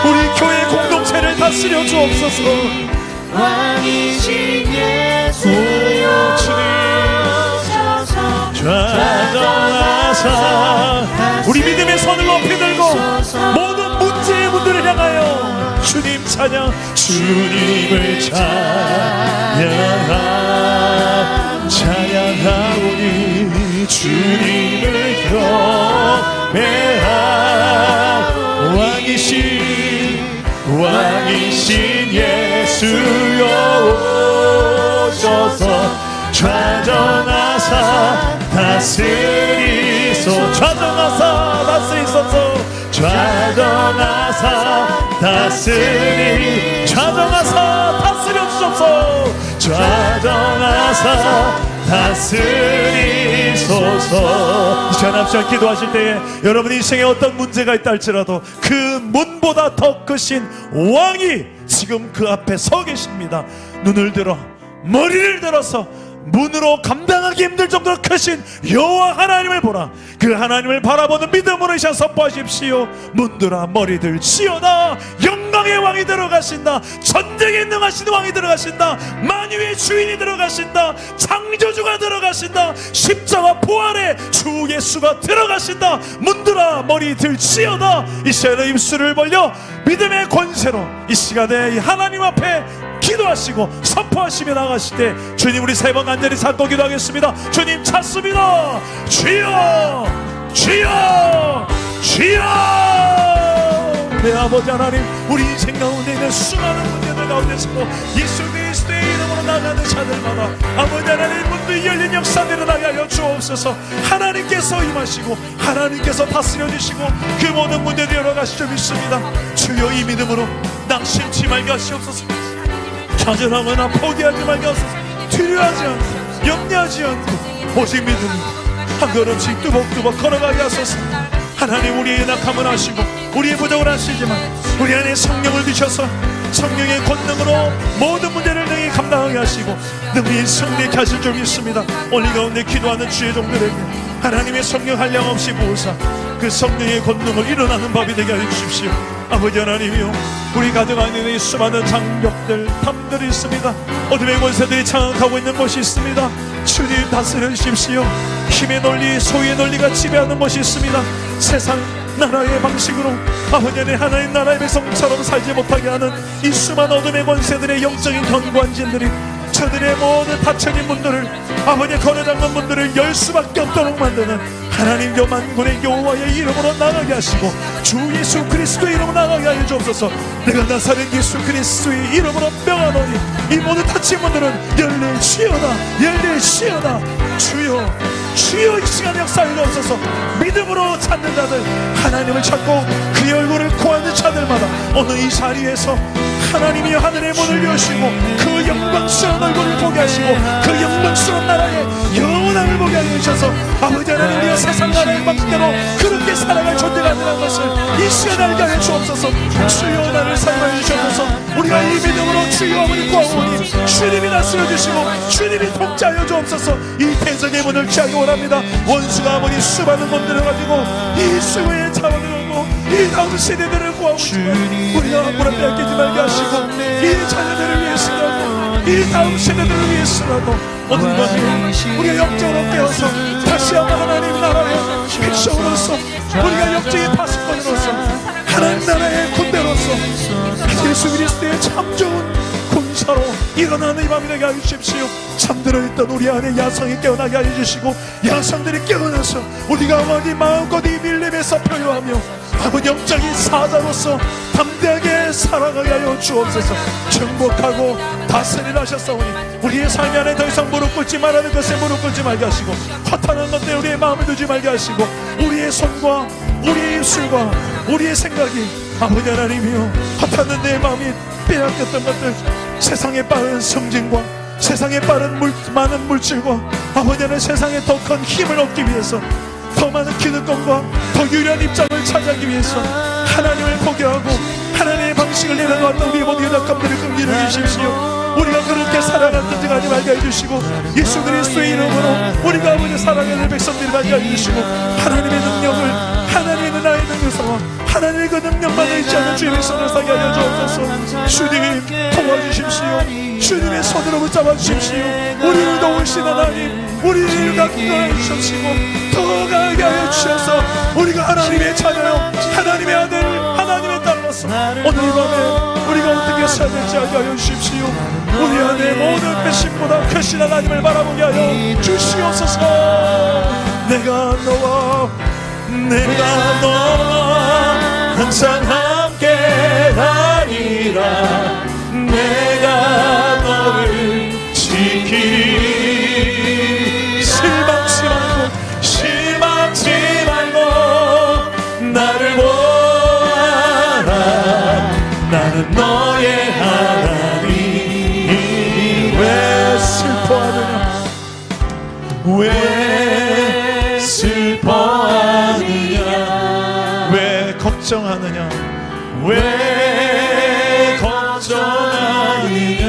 우리 교회 공동체를 다스려 주옵소서 왕이신 예수여 좌정하사 우리 믿음의 손을 높이 들고 모든 문제의 문들을 향하여 주님 찬양 주님을 찬양하오니 주님을 경배하 왕이신 예수여 오셔서 좌정하사 다스리소서 좌정하사 다스려 주옵소서 좌정하사 다스리소서 이 시간 앞시간 기도하실 때에 여러분 인생에 어떤 문제가 있다 할지라도 그 문보다 더 크신 왕이 지금 그 앞에 서 계십니다. 눈을 들어 머리를 들어서 문으로 감당하기 힘들 정도로 크신 여호와 하나님을 보라. 그 하나님을 바라보는 믿음으로 이 시간 선포하십시오. 문들아 머리들 치어다 영광 만왕의 왕이 들어가신다. 전쟁에 능하신 왕이 들어가신다. 만유의 주인이 들어가신다. 창조주가 들어가신다. 십자가 부활의 주 예수가 들어가신다. 문들아 머리 들지어다. 이 시간에 입술을 벌려 믿음의 권세로 이 시간에 이 하나님 앞에 기도하시고 선포하시며 나가실 때 주님, 우리 세 번 간절히 잡고 기도하겠습니다. 주님 찾습니다. 주여, 주여, 주여. 내 아버지 하나님, 우리 인생 가운데 있는 수많은 문제들 가운데서도 예수 그리스도의 이름으로 나가는 자들마다 아버지 하나님 문도 열린 역사 일어나게 하여 주옵소서. 하나님께서 임하시고 하나님께서 다스려 주시고 그 모든 문제들 열어가시죠 믿습니다. 주여, 이 믿음으로 낙심치 말게 하시옵소서. 좌절하거나 포기하지 말게 하소서. 두려워하지 않고 염려하지 않고 오직 믿음으로 한 걸음씩 뚜벅뚜벅 걸어가게 하소서. 하나님, 우리의 낙함을 아시고 우리의 부족을 아시지만 우리 안에 성령을 주셔서 성령의 권능으로 모든 문제를 능히 감당하게 하시고 능히 승리케 하실 줄 믿습니다. 오늘 가운데 기도하는 주의 종들에게 하나님의 성령 한량없이 부으사 그 성령의 권능을 일어나는 법이 되게 하여 주십시오. 아버지 하나님이요, 우리 가정 안에 이 수많은 장벽들, 탐들이 있습니다. 어둠의 권세들이 장악하고 있는 것이 있습니다. 주님 다스려 주십시오. 힘의 논리, 소유의 논리가 지배하는 것이 있습니다. 세상 나라의 방식으로 아버지 안에 하나님 나라의 백성처럼 살지 못하게 하는 이 수많은 어둠의 권세들의 영적인 견고한진들이 저들의 모든 닫혀진 문들을 아버지 걸어잡는 문들을 열 수밖에 없도록 만드는 하나님 만군의 여호와의 이름으로 나가게 하시고 주 예수 그리스도의 이름으로 나가게 하여 주옵소서. 내가 나사렛 예수 그리스도의 이름으로 명하노니 이 모든 닫힌 문들은 열릴지어다, 열릴지어다. 주여, 주여, 이 시간 역사에 주옵소서. 믿음으로 찾는 자들, 하나님을 찾고 그의 얼굴을 구하는 자들마다 오늘 이 자리에서 하나님이 하늘의 문을 여시고 그 영광스러운 얼굴을 보게 하시고 그 영광스러운 나라의 영원함을 보게 하여 주셔서 아버지 하나님, 우리가 세상 나라의 방식대로 그렇게 살아갈 존재가 아니라는 것을 이 시간에 알게 하여 주옵소서. 주여, 나를 사용하여 주셔서 우리가 이 믿음으로 주여 아버지 구하오니 주님이 다스려 주시고 주님이 통치하여 주옵소서. 이 대적의 문을 취하기 원합니다. 원수가 아버지 수많은 문들을 가지고 이 수의 자원을 얻고 이 다음 세대들을 구하고 있지만 우리가 아무나 빼앗기지 말게 하시고 이 자녀들을 위해서라도 이 다음 세대들을 위해서라도 오늘 밤에 우리가 영적으로 깨어서 다시 한번 하나님 나라의 백성으로서 우리가 영적인 파수꾼으로서 하나님 나라의 군대로서 예수 그리스도의 참 좋은 군사로 일어나는 이 밤이 되게 하여 주십시오. 잠들어 있던 우리 안에 야성이 깨어나게 하여 주시고 야성들이 깨어나서 우리가 아버지 마음껏 이 밀림에서 표효하며 아버지 영적인 사자로서 담대하게 살아가게 하여 주옵소서. 정복하고 다스리라 하셨사오니 우리의 삶 안에 더 이상 무릎 꿇지 말라는 것에 무릎 꿇지 말게 하시고 허탄한 것들에 우리의 마음을 두지 말게 하시고 우리의 손과 우리의 입술과 우리의 생각이 아버지 하나님이여 허탄한 내 마음이 빼앗겼던 것들, 세상의 빠른 성진과 세상의 빠른 많은 물질과 아버지 하나님 세상에 더 큰 힘을 얻기 위해서 더 많은 기득권과 더 유리한 입장을 차지하기 위해서 하나님을 포기하고 하나님의 방식을 내려놓았던 우리의 모든 연약함들을 긍휼히 주십시오. 우리가 그렇게 살아가는 던져가지 말게 해주시고 예수 그리스도의 이름으로 우리가 아버지 사랑하는 백성들이 말게 해주시고 하나님의 능력을 하나님의 나의 능력사와 하나님의 그 능력만을 잊지 않는 주의 백성을 사게 하여 주옵소서. 주님 도와주십시오. 주님의 손으로 붙잡아 주십시오. 우리를 도우신 하나님, 우리를 가까이 주시고 더 가게 하여 주셔서 우리가 하나님의 자녀요 하나님의 아들 하나님의 딸로서 오늘 밤에 우리가 어떻게 살아야 될지 알게 하여 주십시오. 우리 안에 모든 배신보다 크신 하나님을 바라보게 하여 주시옵소서. 내가 너와 항상 함께 다니라. 내가 너를 지키리. 실망치 말고 나를 보아라. 나는 너의 하나님. 왜 슬퍼하느냐, 왜 슬퍼하느냐, 왜 걱정하느냐, 왜 걱정하느냐,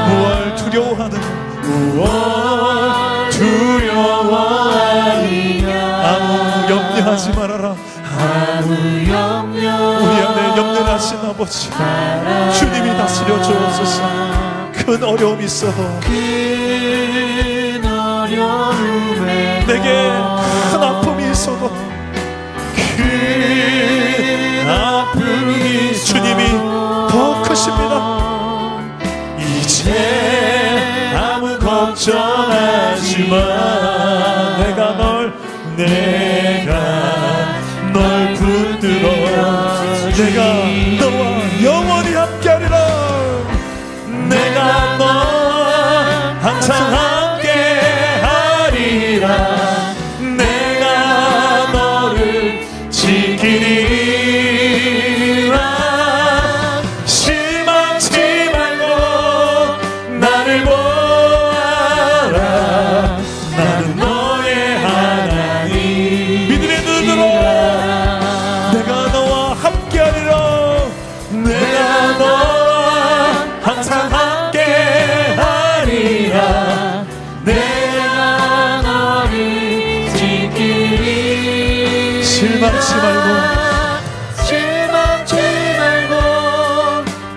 무얼 두려워하느냐, 무얼 두려워하느냐. 아무 염려하지 말아라. 아무 염려, 우리 안에 전능하신 아버지, 주님이 다스려 주옵소서. 큰 어려움이 있어도, 큰 어려움에 내게 큰 아픔이 있어도, 큰 아픔이 주님이 더 크십니다. 이제 아무 걱정하지 마. 내가 널 붙들어 내가 너와 영원히 함께하리라. 내가 너 항상 함께하리라. 내가 너를 지키리라. 실망치 말고 나를 보아라. 나는 너의 하나님. 믿음의 눈으로 내가 너와 함께하리라. 내가 너와 항상 함께하리라. 내가 너를 지키리. 실망치 말고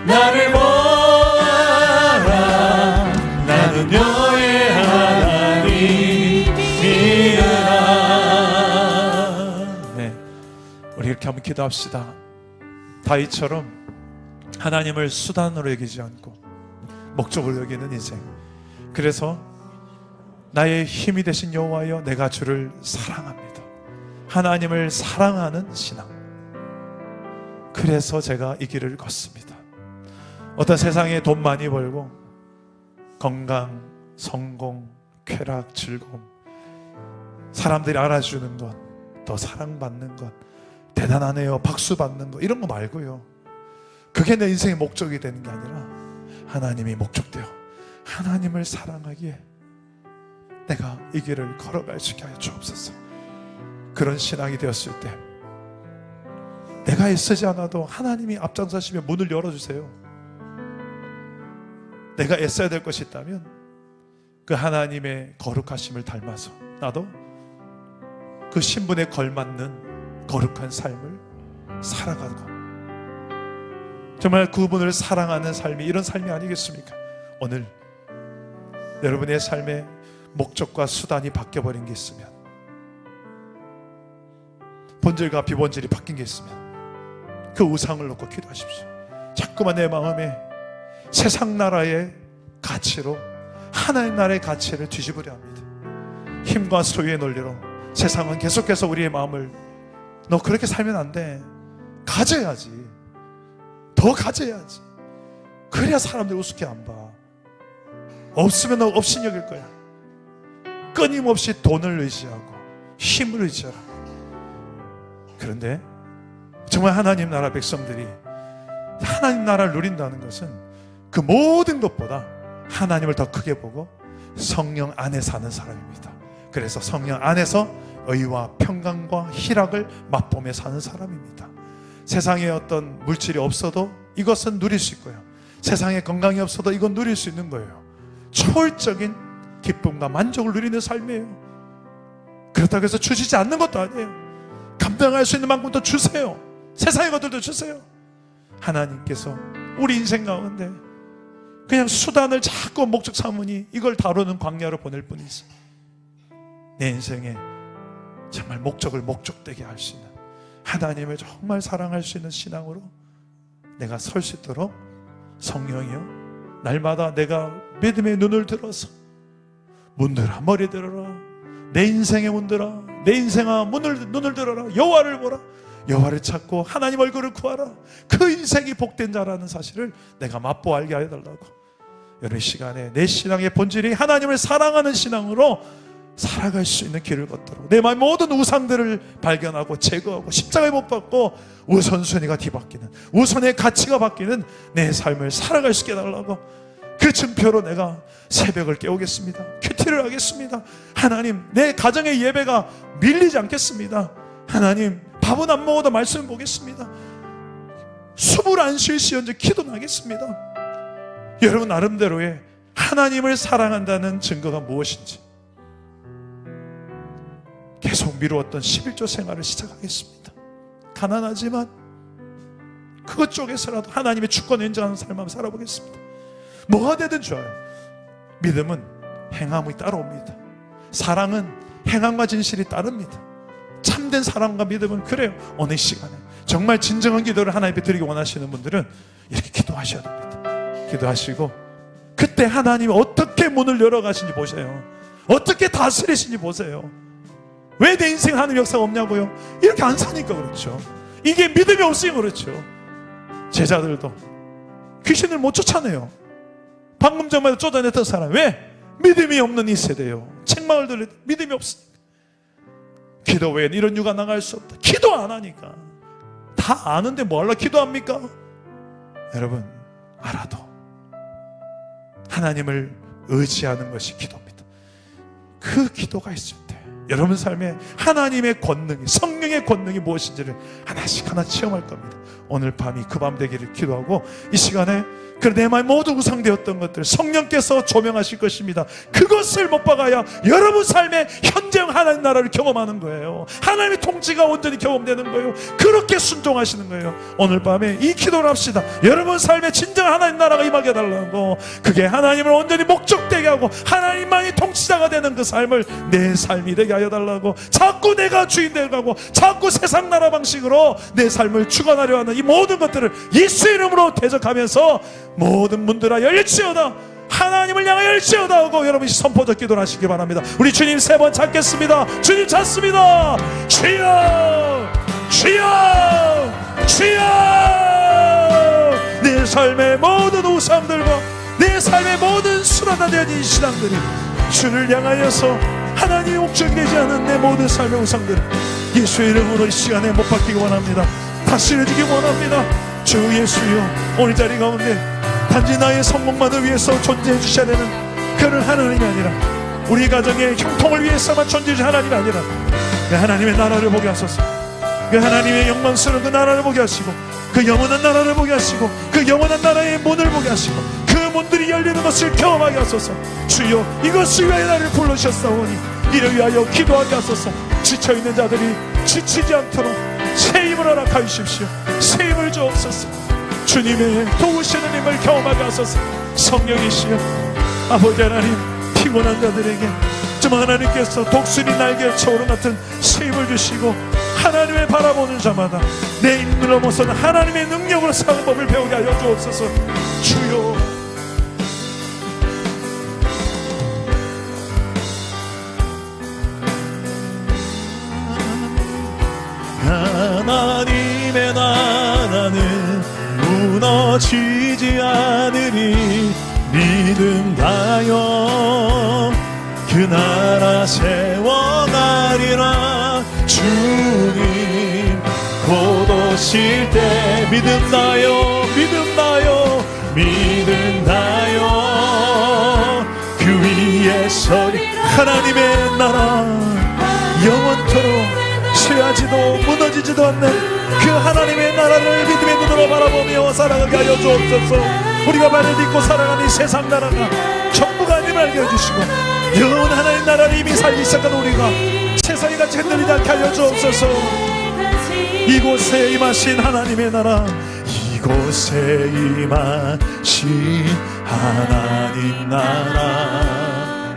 나를 보아라. 나는 너의 하나님이라. 네, 우리 이렇게 한번 기도합시다. 다윗처럼 하나님을 수단으로 여기지 않고 목적으로 여기는 인생. 그래서 나의 힘이 되신 여호와여, 내가 주를 사랑합니다. 하나님을 사랑하는 신앙. 그래서 제가 이 길을 걷습니다. 어떤 세상에 돈 많이 벌고 건강, 성공, 쾌락, 즐거움, 사람들이 알아주는 것, 더 사랑받는 것, 대단하네요, 박수 받는 것, 이런 거 말고요. 그게 내 인생의 목적이 되는 게 아니라 하나님이 목적되어 하나님을 사랑하기에 내가 이 길을 걸어갈 수 있게 하여 주옵소서. 그런 신앙이 되었을 때 내가 애쓰지 않아도 하나님이 앞장서시며 문을 열어주세요. 내가 애써야 될 것이 있다면 그 하나님의 거룩하심을 닮아서 나도 그 신분에 걸맞는 거룩한 삶을 살아가고, 정말 그분을 사랑하는 삶이 이런 삶이 아니겠습니까? 오늘 여러분의 삶의 목적과 수단이 바뀌어버린 게 있으면, 본질과 비본질이 바뀐 게 있으면 그 우상을 놓고 기도하십시오. 자꾸만 내 마음에 세상 나라의 가치로 하나의 나라의 가치를 뒤집으려 합니다. 힘과 소유의 논리로 세상은 계속해서 우리의 마음을, 너 그렇게 살면 안 돼, 가져야지, 더 가져야지, 그래야 사람들이 우습게 안 봐, 없으면 너 없인 여길 거야. 끊임없이 돈을 의지하고 힘을 의지하라. 그런데 정말 하나님 나라 백성들이 하나님 나라를 누린다는 것은 그 모든 것보다 하나님을 더 크게 보고 성령 안에 사는 사람입니다. 그래서 성령 안에서 의와 평강과 희락을 맛보며 사는 사람입니다. 세상에 어떤 물질이 없어도 이것은 누릴 수 있고요, 세상에 건강이 없어도 이건 누릴 수 있는 거예요. 초월적인 기쁨과 만족을 누리는 삶이에요. 그렇다고 해서 주시지 않는 것도 아니에요. 감당할 수 있는 만큼 더 주세요. 세상의 것들도 주세요. 하나님께서 우리 인생 가운데 그냥 수단을 자꾸 목적 삼으니 이걸 다루는 광야로 보낼 뿐이지, 내 인생에 정말 목적을 목적되게 할 수 있는, 하나님을 정말 사랑할 수 있는 신앙으로 내가 설 수 있도록 성령이여, 날마다 내가 믿음의 눈을 들어서 문들아 머리 들어라, 내 인생의 문들아, 내 인생아 눈을 들어라, 여호와를 보라, 여호와를 찾고 하나님 얼굴을 구하라. 그 인생이 복된 자라는 사실을 내가 맛보 알게 해달라고. 여러분, 이 시간에 내 신앙의 본질이 하나님을 사랑하는 신앙으로 살아갈 수 있는 길을 걷도록 내 마음의 모든 우상들을 발견하고 제거하고 십자가에 못 박고 우선순위가 뒤바뀌는, 우선의 가치가 바뀌는 내 삶을 살아갈 수 있게 해달라고. 그 증표로 내가 새벽을 깨우겠습니다. 큐티를 하겠습니다. 하나님, 내 가정의 예배가 밀리지 않겠습니다. 하나님, 밥은 안 먹어도 말씀을 보겠습니다. 숨을 안 쉴시언정 기도하겠습니다. 여러분 나름대로의 하나님을 사랑한다는 증거가 무엇인지 계속 미루었던 11조 생활을 시작하겠습니다. 가난하지만 그것 쪽에서라도 하나님의 주권을 인정하는 삶을 한번 살아보겠습니다. 뭐가 되든 좋아요. 믿음은 행함이 따라옵니다. 사랑은 행함과 진실이 따릅니다. 참된 사랑과 믿음은 그래요. 어느 시간에 정말 진정한 기도를 하나님께 드리기 원하시는 분들은 이렇게 기도하셔야 됩니다. 기도하시고 그때 하나님이 어떻게 문을 열어가신지 보세요. 어떻게 다스리신지 보세요. 왜 내 인생 하는 역사가 없냐고요? 이렇게 안 사니까 그렇죠. 이게 믿음이 없으니까 그렇죠. 제자들도 귀신을 못 쫓아내요. 방금 전에 쫓아냈던 사람, 왜? 믿음이 없는 이 세대요. 책망을 들을 때 믿음이 없으니까. 기도 외엔 이런 유가 나갈 수 없다. 기도 안 하니까. 다 아는데 뭐 하려고 기도합니까? 여러분, 알아도 하나님을 의지하는 것이 기도입니다. 그 기도가 있을 때 여러분 삶에 하나님의 권능이, 성령의 권능이 무엇인지를 하나씩 하나 체험할 겁니다. 오늘 밤이 그 밤 되기를 기도하고, 이 시간에 그 내 마음 모두 우상되었던 것들 성령께서 조명하실 것입니다. 그것을 못 박아야 여러분 삶에 현재형 하나님 나라를 경험하는 거예요. 하나님의 통치가 온전히 경험되는 거예요. 그렇게 순종하시는 거예요. 오늘 밤에 이 기도를 합시다. 여러분 삶에 진정 하나님 나라가 임하게 해달라고, 그게 하나님을 온전히 목적되게 하고 하나님만이 통치자가 되는 그 삶을 내 삶이 되게 하여 달라고, 자꾸 내가 주인 되고 자꾸 세상 나라 방식으로 내 삶을 주관하려 하는 이 모든 것들을 예수 이름으로 대적하면서 모든 문들아 열지어다, 하나님을 향하여 열지어다 하고 여러분이 선포적 기도를 하시기 바랍니다. 우리 주님 세 번 찾겠습니다. 주님 찾습니다. 주여, 주여, 주여. 내 삶의 모든 우상들과 내 삶의 모든 수라다된 신앙들이 주를 향하여서 하나님의 목적이 되지 않은 내 모든 삶의 우상들을 예수의 이름으로 이 시간에 못 박히기 원합니다. 다스려지기 원합니다. 주 예수여, 오늘 자리 가운데 단지 나의 성공만을 위해서 존재해 주셔야 되는 그런 하나님이 아니라, 우리 가정의 형통을 위해서만 존재해 주신 하나님이 아니라, 그 하나님의 나라를 보게 하소서. 그 하나님의 영광스러운 그 나라를 보게 하시고, 그 영원한 나라를 보게 하시고, 그 영원한 나라의 문을 보게 하시고, 그 문들이 열리는 것을 경험하게 하소서. 주여, 이것을 위하여 나를 불러주셨사오니 이를 위하여 기도하게 하소서. 지쳐있는 자들이 지치지 않도록 새 힘을 허락하여 주십시오. 새 힘을 주옵소서. 주님의 도우시는 힘을 경험하게 하소서. 성령이시여, 아버지 하나님, 피곤한 자들에게 좀 하나님께서 독수리 날개 초로 같은 새 힘을 주시고, 하나님을 바라보는 자마다 내 힘을 넘어서는 하나님의 능력으로 사는 법을 배우게 하여 주옵소서. 주여, 하나님의 나라는 무너지지 않으리 믿음하여 그 나라 세워가리라. 주님 곧 오실 때 믿음나요, 믿음나요, 믿음나요. 그 위에 서리 하나님의 나라 영원토록 쇠하지도 무너지지도 않는 그 하나님의 나라를 믿음의 눈으로 바라보며 살아가게 하여 주옵소서. 우리가 발을 딛고 살아가는 이 세상 나라가 전부가 아님을 알게 해주시고, 영원한 하나님 나라를 이미 살기 시작한 우리가 세상이 같이 흔들리지 않게 하여 주옵소서. 이곳에 임하신 하나님의 나라, 이곳에 임하신 하나님 나라,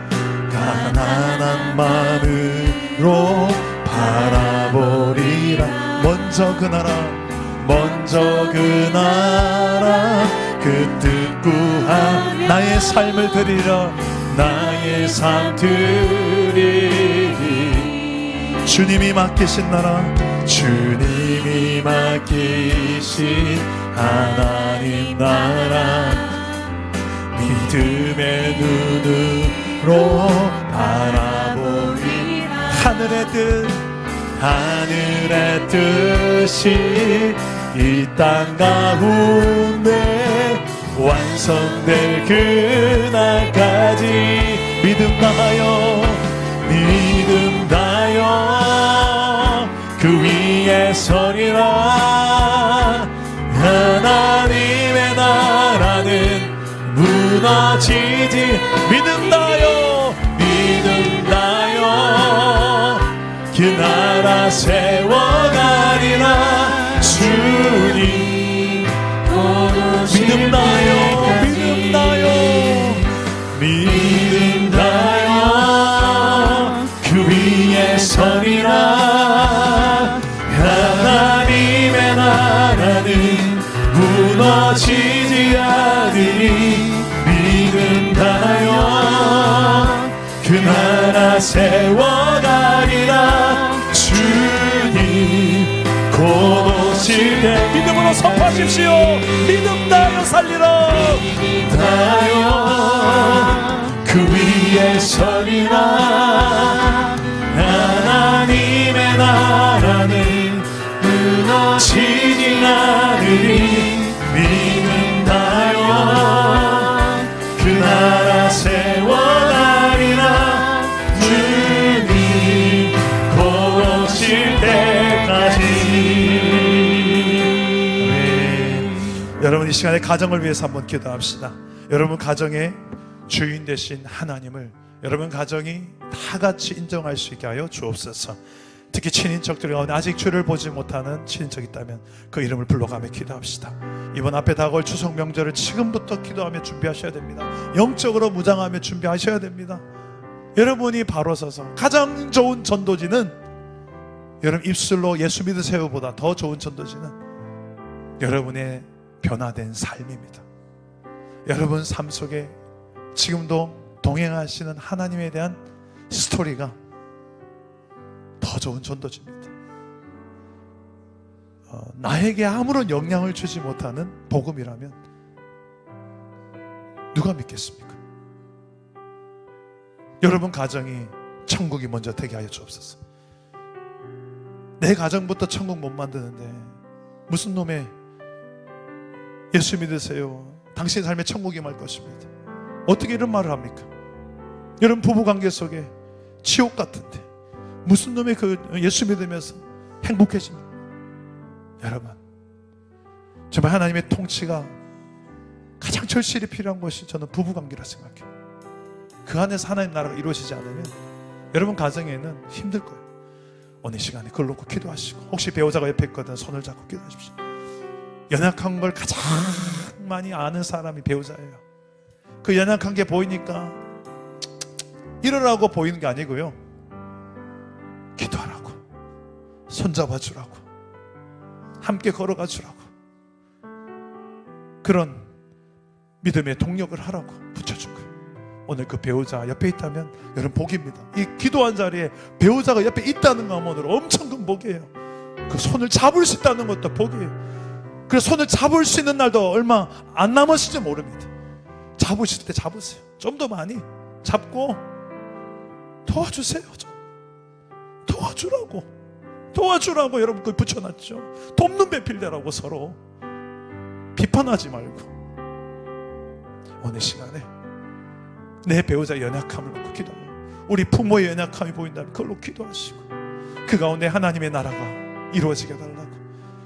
가난한 마음으로 바라보리라. 먼저 그 나라, 먼저 그 나라, 그 뜻 구하 나의 삶을 드리라. 나의 삶 드리리. 주님이 맡기신 나라, 주님이 맡기신 하나님 나라, 믿음의 눈으로 바라보리. 하늘의 뜻, 하늘의 뜻이 이 땅 가운데 완성될 그날까지 믿음 다하여, 믿음 다하여 그 위에 서리라. 하나님의 나라는 무너지지, 믿음 다하여, 믿음 다하여 그 나라 세워가리라. 주님 믿음 나요, 믿음 나요, 믿음 나요. 그 위에 서리라. 하나님의 나라는 무너지지 않으니 믿음 나요. 그 나라 세워가리라. 주님 곧 오실 때 믿음으로 선포하십시오. 믿음 나요 살리라. 나요 그 위에 서리라. 하나님의 나라는 무너지지 않으니 믿음 나요. 그 나라 세워가리라. 주님 곧 오실 때까지. 아멘. 여러분 이 시간에 가정을 위해서 한번 기도합시다. 여러분 가정의 주인 되신 하나님을 여러분 가정이 다 같이 인정할 수 있게 하여 주옵소서. 특히 친인척들 가운데 아직 주를 보지 못하는 친인척이 있다면 그 이름을 불러가며 기도합시다. 이번 앞에 다가올 추석 명절을 지금부터 기도하며 준비하셔야 됩니다. 영적으로 무장하며 준비하셔야 됩니다. 여러분이 바로 서서 가장 좋은 전도지는 여러분 입술로 예수 믿으세요보다 더 좋은 전도지는 여러분의 변화된 삶입니다. 여러분 삶 속에 지금도 동행하시는 하나님에 대한 스토리가 더 좋은 전도지입니다. 나에게 아무런 영향을 주지 못하는 복음이라면 누가 믿겠습니까? 여러분 가정이 천국이 먼저 되게 하여 주옵소서. 내 가정부터 천국 못 만드는데 무슨 놈의 예수 믿으세요, 당신 삶에 천국이 임할 것입니다. 어떻게 이런 말을 합니까? 여러분 부부관계 속에 지옥 같은데 무슨 놈의 그 예수 믿으면서 행복해집니다. 여러분 정말 하나님의 통치가 가장 절실히 필요한 것이 저는 부부관계라 생각해요. 그 안에서 하나님 나라가 이루어지지 않으면 여러분 가정에는 힘들 거예요. 오늘 시간에 그걸 놓고 기도하시고, 혹시 배우자가 옆에 있거든 손을 잡고 기도하십시오. 연약한 걸 가장 많이 아는 사람이 배우자예요. 그 연약한 게 보이니까 이러라고 보이는 게 아니고요, 기도하라고, 손잡아 주라고, 함께 걸어가 주라고, 그런 믿음의 동력을 하라고 붙여준 거예요. 오늘 그 배우자 옆에 있다면 여러분 복입니다. 이 기도한 자리에 배우자가 옆에 있다는 거 오늘 엄청 큰 복이에요. 그 손을 잡을 수 있다는 것도 복이에요. 그래서 손을 잡을 수 있는 날도 얼마 안 남았을지 모릅니다. 잡으실 때 잡으세요. 좀 더 많이 잡고 도와주세요. 좀 도와주라고 여러분 그 붙여놨죠. 돕는 배필대라고. 서로 비판하지 말고 오늘 시간에 내 배우자의 연약함을 놓고 기도하고, 우리 부모의 연약함이 보인다면 그걸로 기도하시고, 그 가운데 하나님의 나라가 이루어지게 달라고.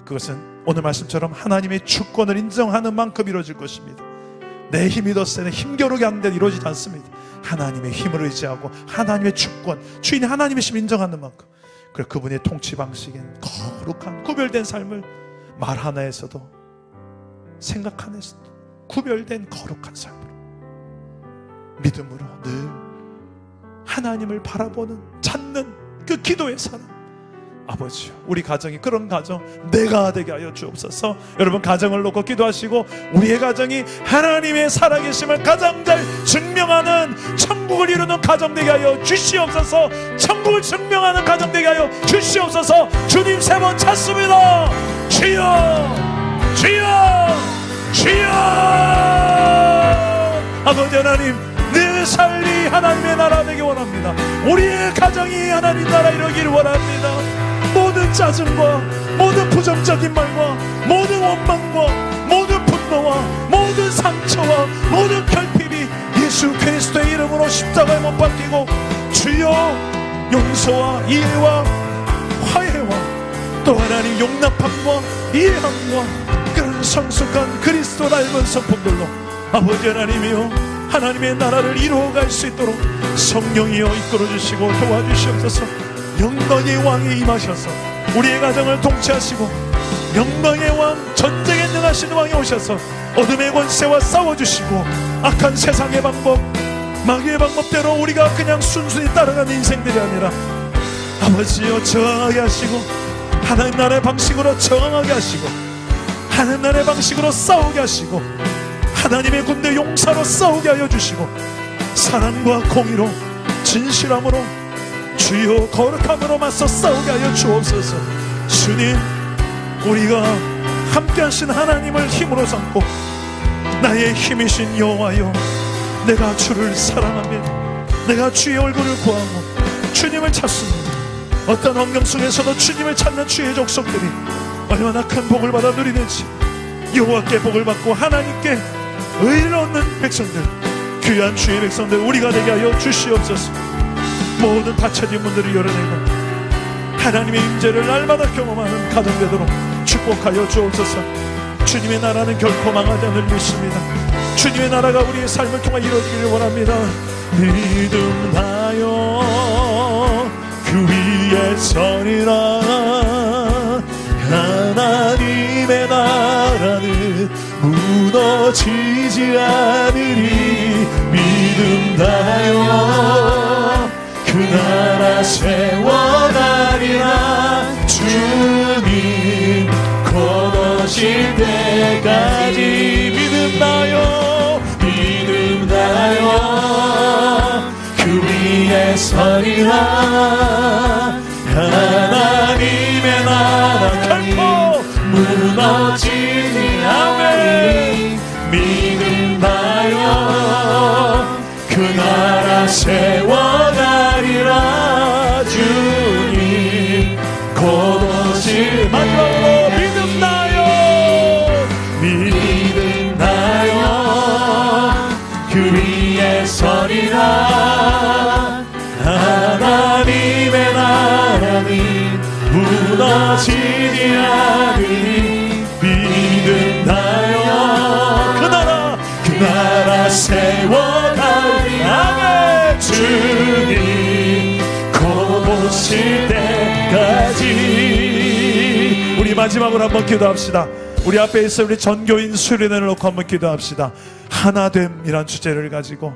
그것은 오늘 말씀처럼 하나님의 주권을 인정하는 만큼 이루어질 것입니다. 내 힘이 더 세네, 힘겨루게 하는 데 이루어지지 않습니다. 하나님의 힘을 의지하고 하나님의 주권, 주인의 하나님의 힘을 인정하는 만큼, 그리고 그분의 통치 방식엔 거룩한 구별된 삶을 말 하나에서도 생각 하나에서도 구별된 거룩한 삶으로 믿음으로 늘 하나님을 바라보는, 찾는 그 기도의 사람. 아버지요, 우리 가정이 그런 가정 내가 되게 하여 주옵소서. 여러분 가정을 놓고 기도하시고, 우리의 가정이 하나님의 살아계심을 가장 잘 증명하는 천국을 이루는 가정 되게 하여 주시옵소서. 천국을 증명하는 가정 되게 하여 주시옵소서. 주님 세 번 찾습니다. 주여, 주여, 주여. 아버지 하나님, 늘 살리 하나님의 나라 되기 원합니다. 우리의 가정이 하나님 나라 이루기를 원합니다. 모든 짜증과 모든 부정적인 말과 모든 원망과 모든 분노와 모든 상처와 모든 결핍이 예수 그리스도의 이름으로 십자가에 못 박히고, 주여 용서와 이해와 화해와 또 하나님 용납함과 이해함과 그런 성숙한 그리스도 닮은 성품들로 아버지 하나님이여 하나님의 나라를 이루어갈 수 있도록 성령이여 이끌어주시고 도와주시옵소서. 영광의 왕이 임하셔서 우리의 가정을 통치하시고 영광의 왕, 전쟁에 능하신 왕이 오셔서 어둠의 권세와 싸워주시고 악한 세상의 방법, 마귀의 방법대로 우리가 그냥 순순히 따라가는 인생들이 아니라 아버지여 정하게 하시고 하나님 나라의 방식으로 정하게 하시고 하나님 나라의 방식으로 싸우게 하시고 하나님의 군대 용사로 싸우게 하여 주시고 사랑과 공의로 진실함으로 주여 거룩함으로 맞서 싸우게 하여 주옵소서. 주님, 우리가 함께 하신 하나님을 힘으로 삼고 나의 힘이신 여호와여, 내가 주를 사랑합니다. 내가 주의 얼굴을 구하고 주님을 찾습니다. 어떤 환경 속에서도 주님을 찾는 주의 족속들이 얼마나 큰 복을 받아 누리는지, 여호와께 복을 받고 하나님께 의를 얻는 백성들, 귀한 주의 백성들 우리가 되게 하여 주시옵소서. 모든 닫혀진 문들을 열어내고 하나님의 임재를 날마다 경험하는 가정 되도록 축복하여 주옵소서. 주님의 나라는 결코 망하지 않을 믿습니다. 주님의 나라가 우리의 삶을 통해 이루어지기를 원합니다. 믿음하여 그 위에 서리라. 하나님의 나라는 무너지지 않으리. 믿음하여 그 나라 세워가리라. 주님 곧 오실 때까지 믿음하여 그 위에 서리라. 하나님의 나라 결코 무너지지 않으리. 믿음하여 그 나라 세워가리라. 주님 곧 오실 마지막으로 믿음나요 그 위에 서리라. 하나님의 나라는 무너지지 않으리. 믿음나요 그 나라 세워가리라. 주님 곧 오실 때까지. 우리 마지막으로 한번 기도합시다. 우리 앞에 있어 우리 전교인 수련회를 놓고 한번 기도합시다. 하나됨이란 주제를 가지고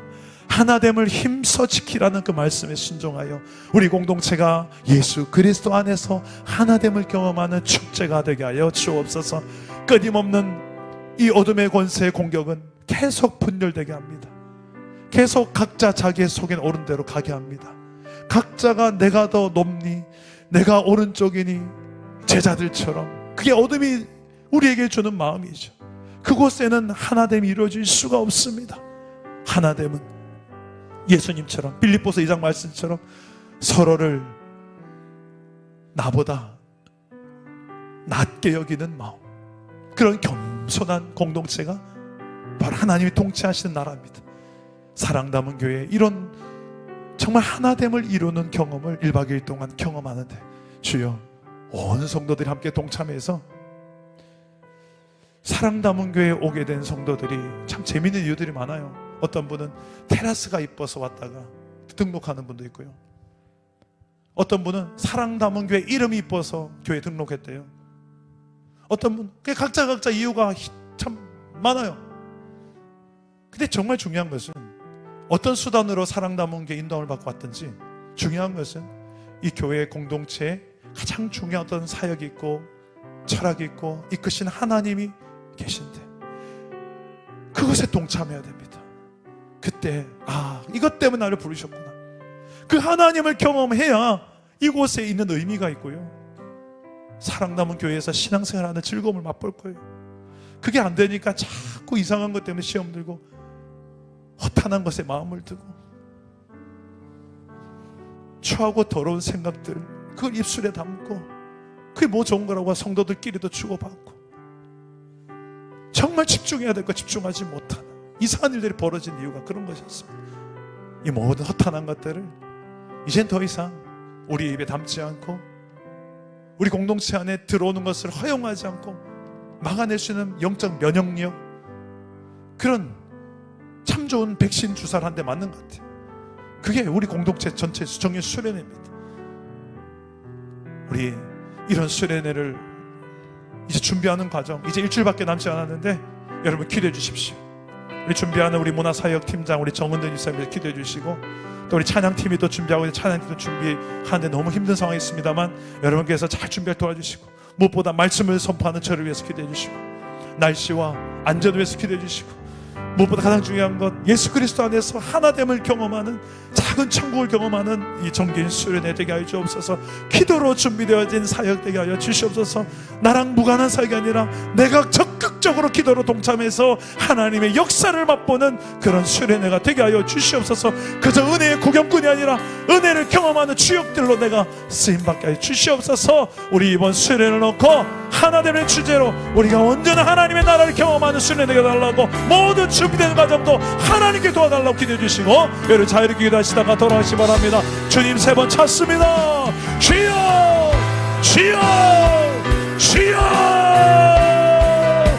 하나됨을 힘써 지키라는 그 말씀에 순종하여 우리 공동체가 예수 그리스도 안에서 하나됨을 경험하는 축제가 되게 하여 주옵소서. 끊임없는 이 어둠의 권세의 공격은 계속 분열되게 합니다. 계속 각자 자기의 속엔 옳은 대로 가게 합니다. 각자가 내가 더 높니, 내가 오른쪽이니, 제자들처럼 그게 어둠이 우리에게 주는 마음이죠. 그곳에는 하나됨이 이루어질 수가 없습니다. 하나됨은 예수님처럼 빌립보서 2장 말씀처럼 서로를 나보다 낮게 여기는 마음, 그런 겸손한 공동체가 바로 하나님이 통치하시는 나라입니다. 사랑 담은 교회, 이런 정말 하나됨을 이루는 경험을 1박 2일 동안 경험하는데 주여 온 성도들이 함께 동참해서 사랑 담은 교회에 오게 된 성도들이 참 재미있는 이유들이 많아요. 어떤 분은 테라스가 이뻐서 왔다가 등록하는 분도 있고요. 어떤 분은 사랑 담은 교회 이름이 이뻐서 교회 등록했대요. 어떤 분, 각자 이유가 참 많아요. 근데 정말 중요한 것은 어떤 수단으로 사랑 담은 교회 인도함을 받고 왔든지, 중요한 것은 이 교회 공동체에 가장 중요한 어떤 사역이 있고 철학이 있고 이끄신 하나님이 계신데 그것에 동참해야 됩니다. 그때 이것 때문에 나를 부르셨구나. 그 하나님을 경험해야 이곳에 있는 의미가 있고요, 사랑 남은 교회에서 신앙생활하는 즐거움을 맛볼 거예요. 그게 안 되니까 자꾸 이상한 것 때문에 시험 들고 허탄한 것에 마음을 두고 추하고 더러운 생각들 그걸 입술에 담고 그게 뭐 좋은 거라고 성도들끼리도 주고받고 정말 집중해야 될 거 집중하지 못하는 이상한 일들이 벌어진 이유가 그런 것이었습니다. 이 모든 허탄한 것들을 이젠 더 이상 우리 입에 담지 않고 우리 공동체 안에 들어오는 것을 허용하지 않고 막아낼 수 있는 영적 면역력, 그런 참 좋은 백신 주사를 한 대 맞는 것 같아요. 그게 우리 공동체 전체 수정의 수련회입니다. 우리 이런 수련회를 이제 준비하는 과정, 이제 일주일밖에 남지 않았는데 여러분 기도해 주십시오. 우리 준비하는 우리 문화사역 팀장 우리 정은든 집사님께서 기도해 주시고, 또 우리 찬양팀이 또 준비하고 있는 찬양팀도 준비하는데 너무 힘든 상황이 있습니다만 여러분께서 잘 준비를 도와주시고, 무엇보다 말씀을 선포하는 저를 위해서 기도해 주시고, 날씨와 안전을 위해서 기도해 주시고, 무엇보다 가장 중요한 것 예수 그리스도 안에서 하나됨을 경험하는 작은 천국을 경험하는 이 정기인 수련회 되게 하여 주옵소서. 기도로 준비되어진 사역 되게 하여 주시옵소서. 나랑 무관한 사역이 아니라 내가 적극적으로 기도로 동참해서 하나님의 역사를 맛보는 그런 수련회가 되게 하여 주시옵소서. 그저 은혜의 구경꾼이 아니라 은혜를 경험하는 주역들로 내가 쓰임받게 하여 주시옵소서. 우리 이번 수련회를 놓고 하나됨의 주제로 우리가 온전한 하나님의 나라를 경험하는 수련회가 달라고, 모든 준비되는 과정도 하나님께 도와달라고 기도해 주시고, 여러분 자유롭게 기도하시다가 돌아가시 바랍니다. 주님 3번 찾습니다. 주여 주여 주여.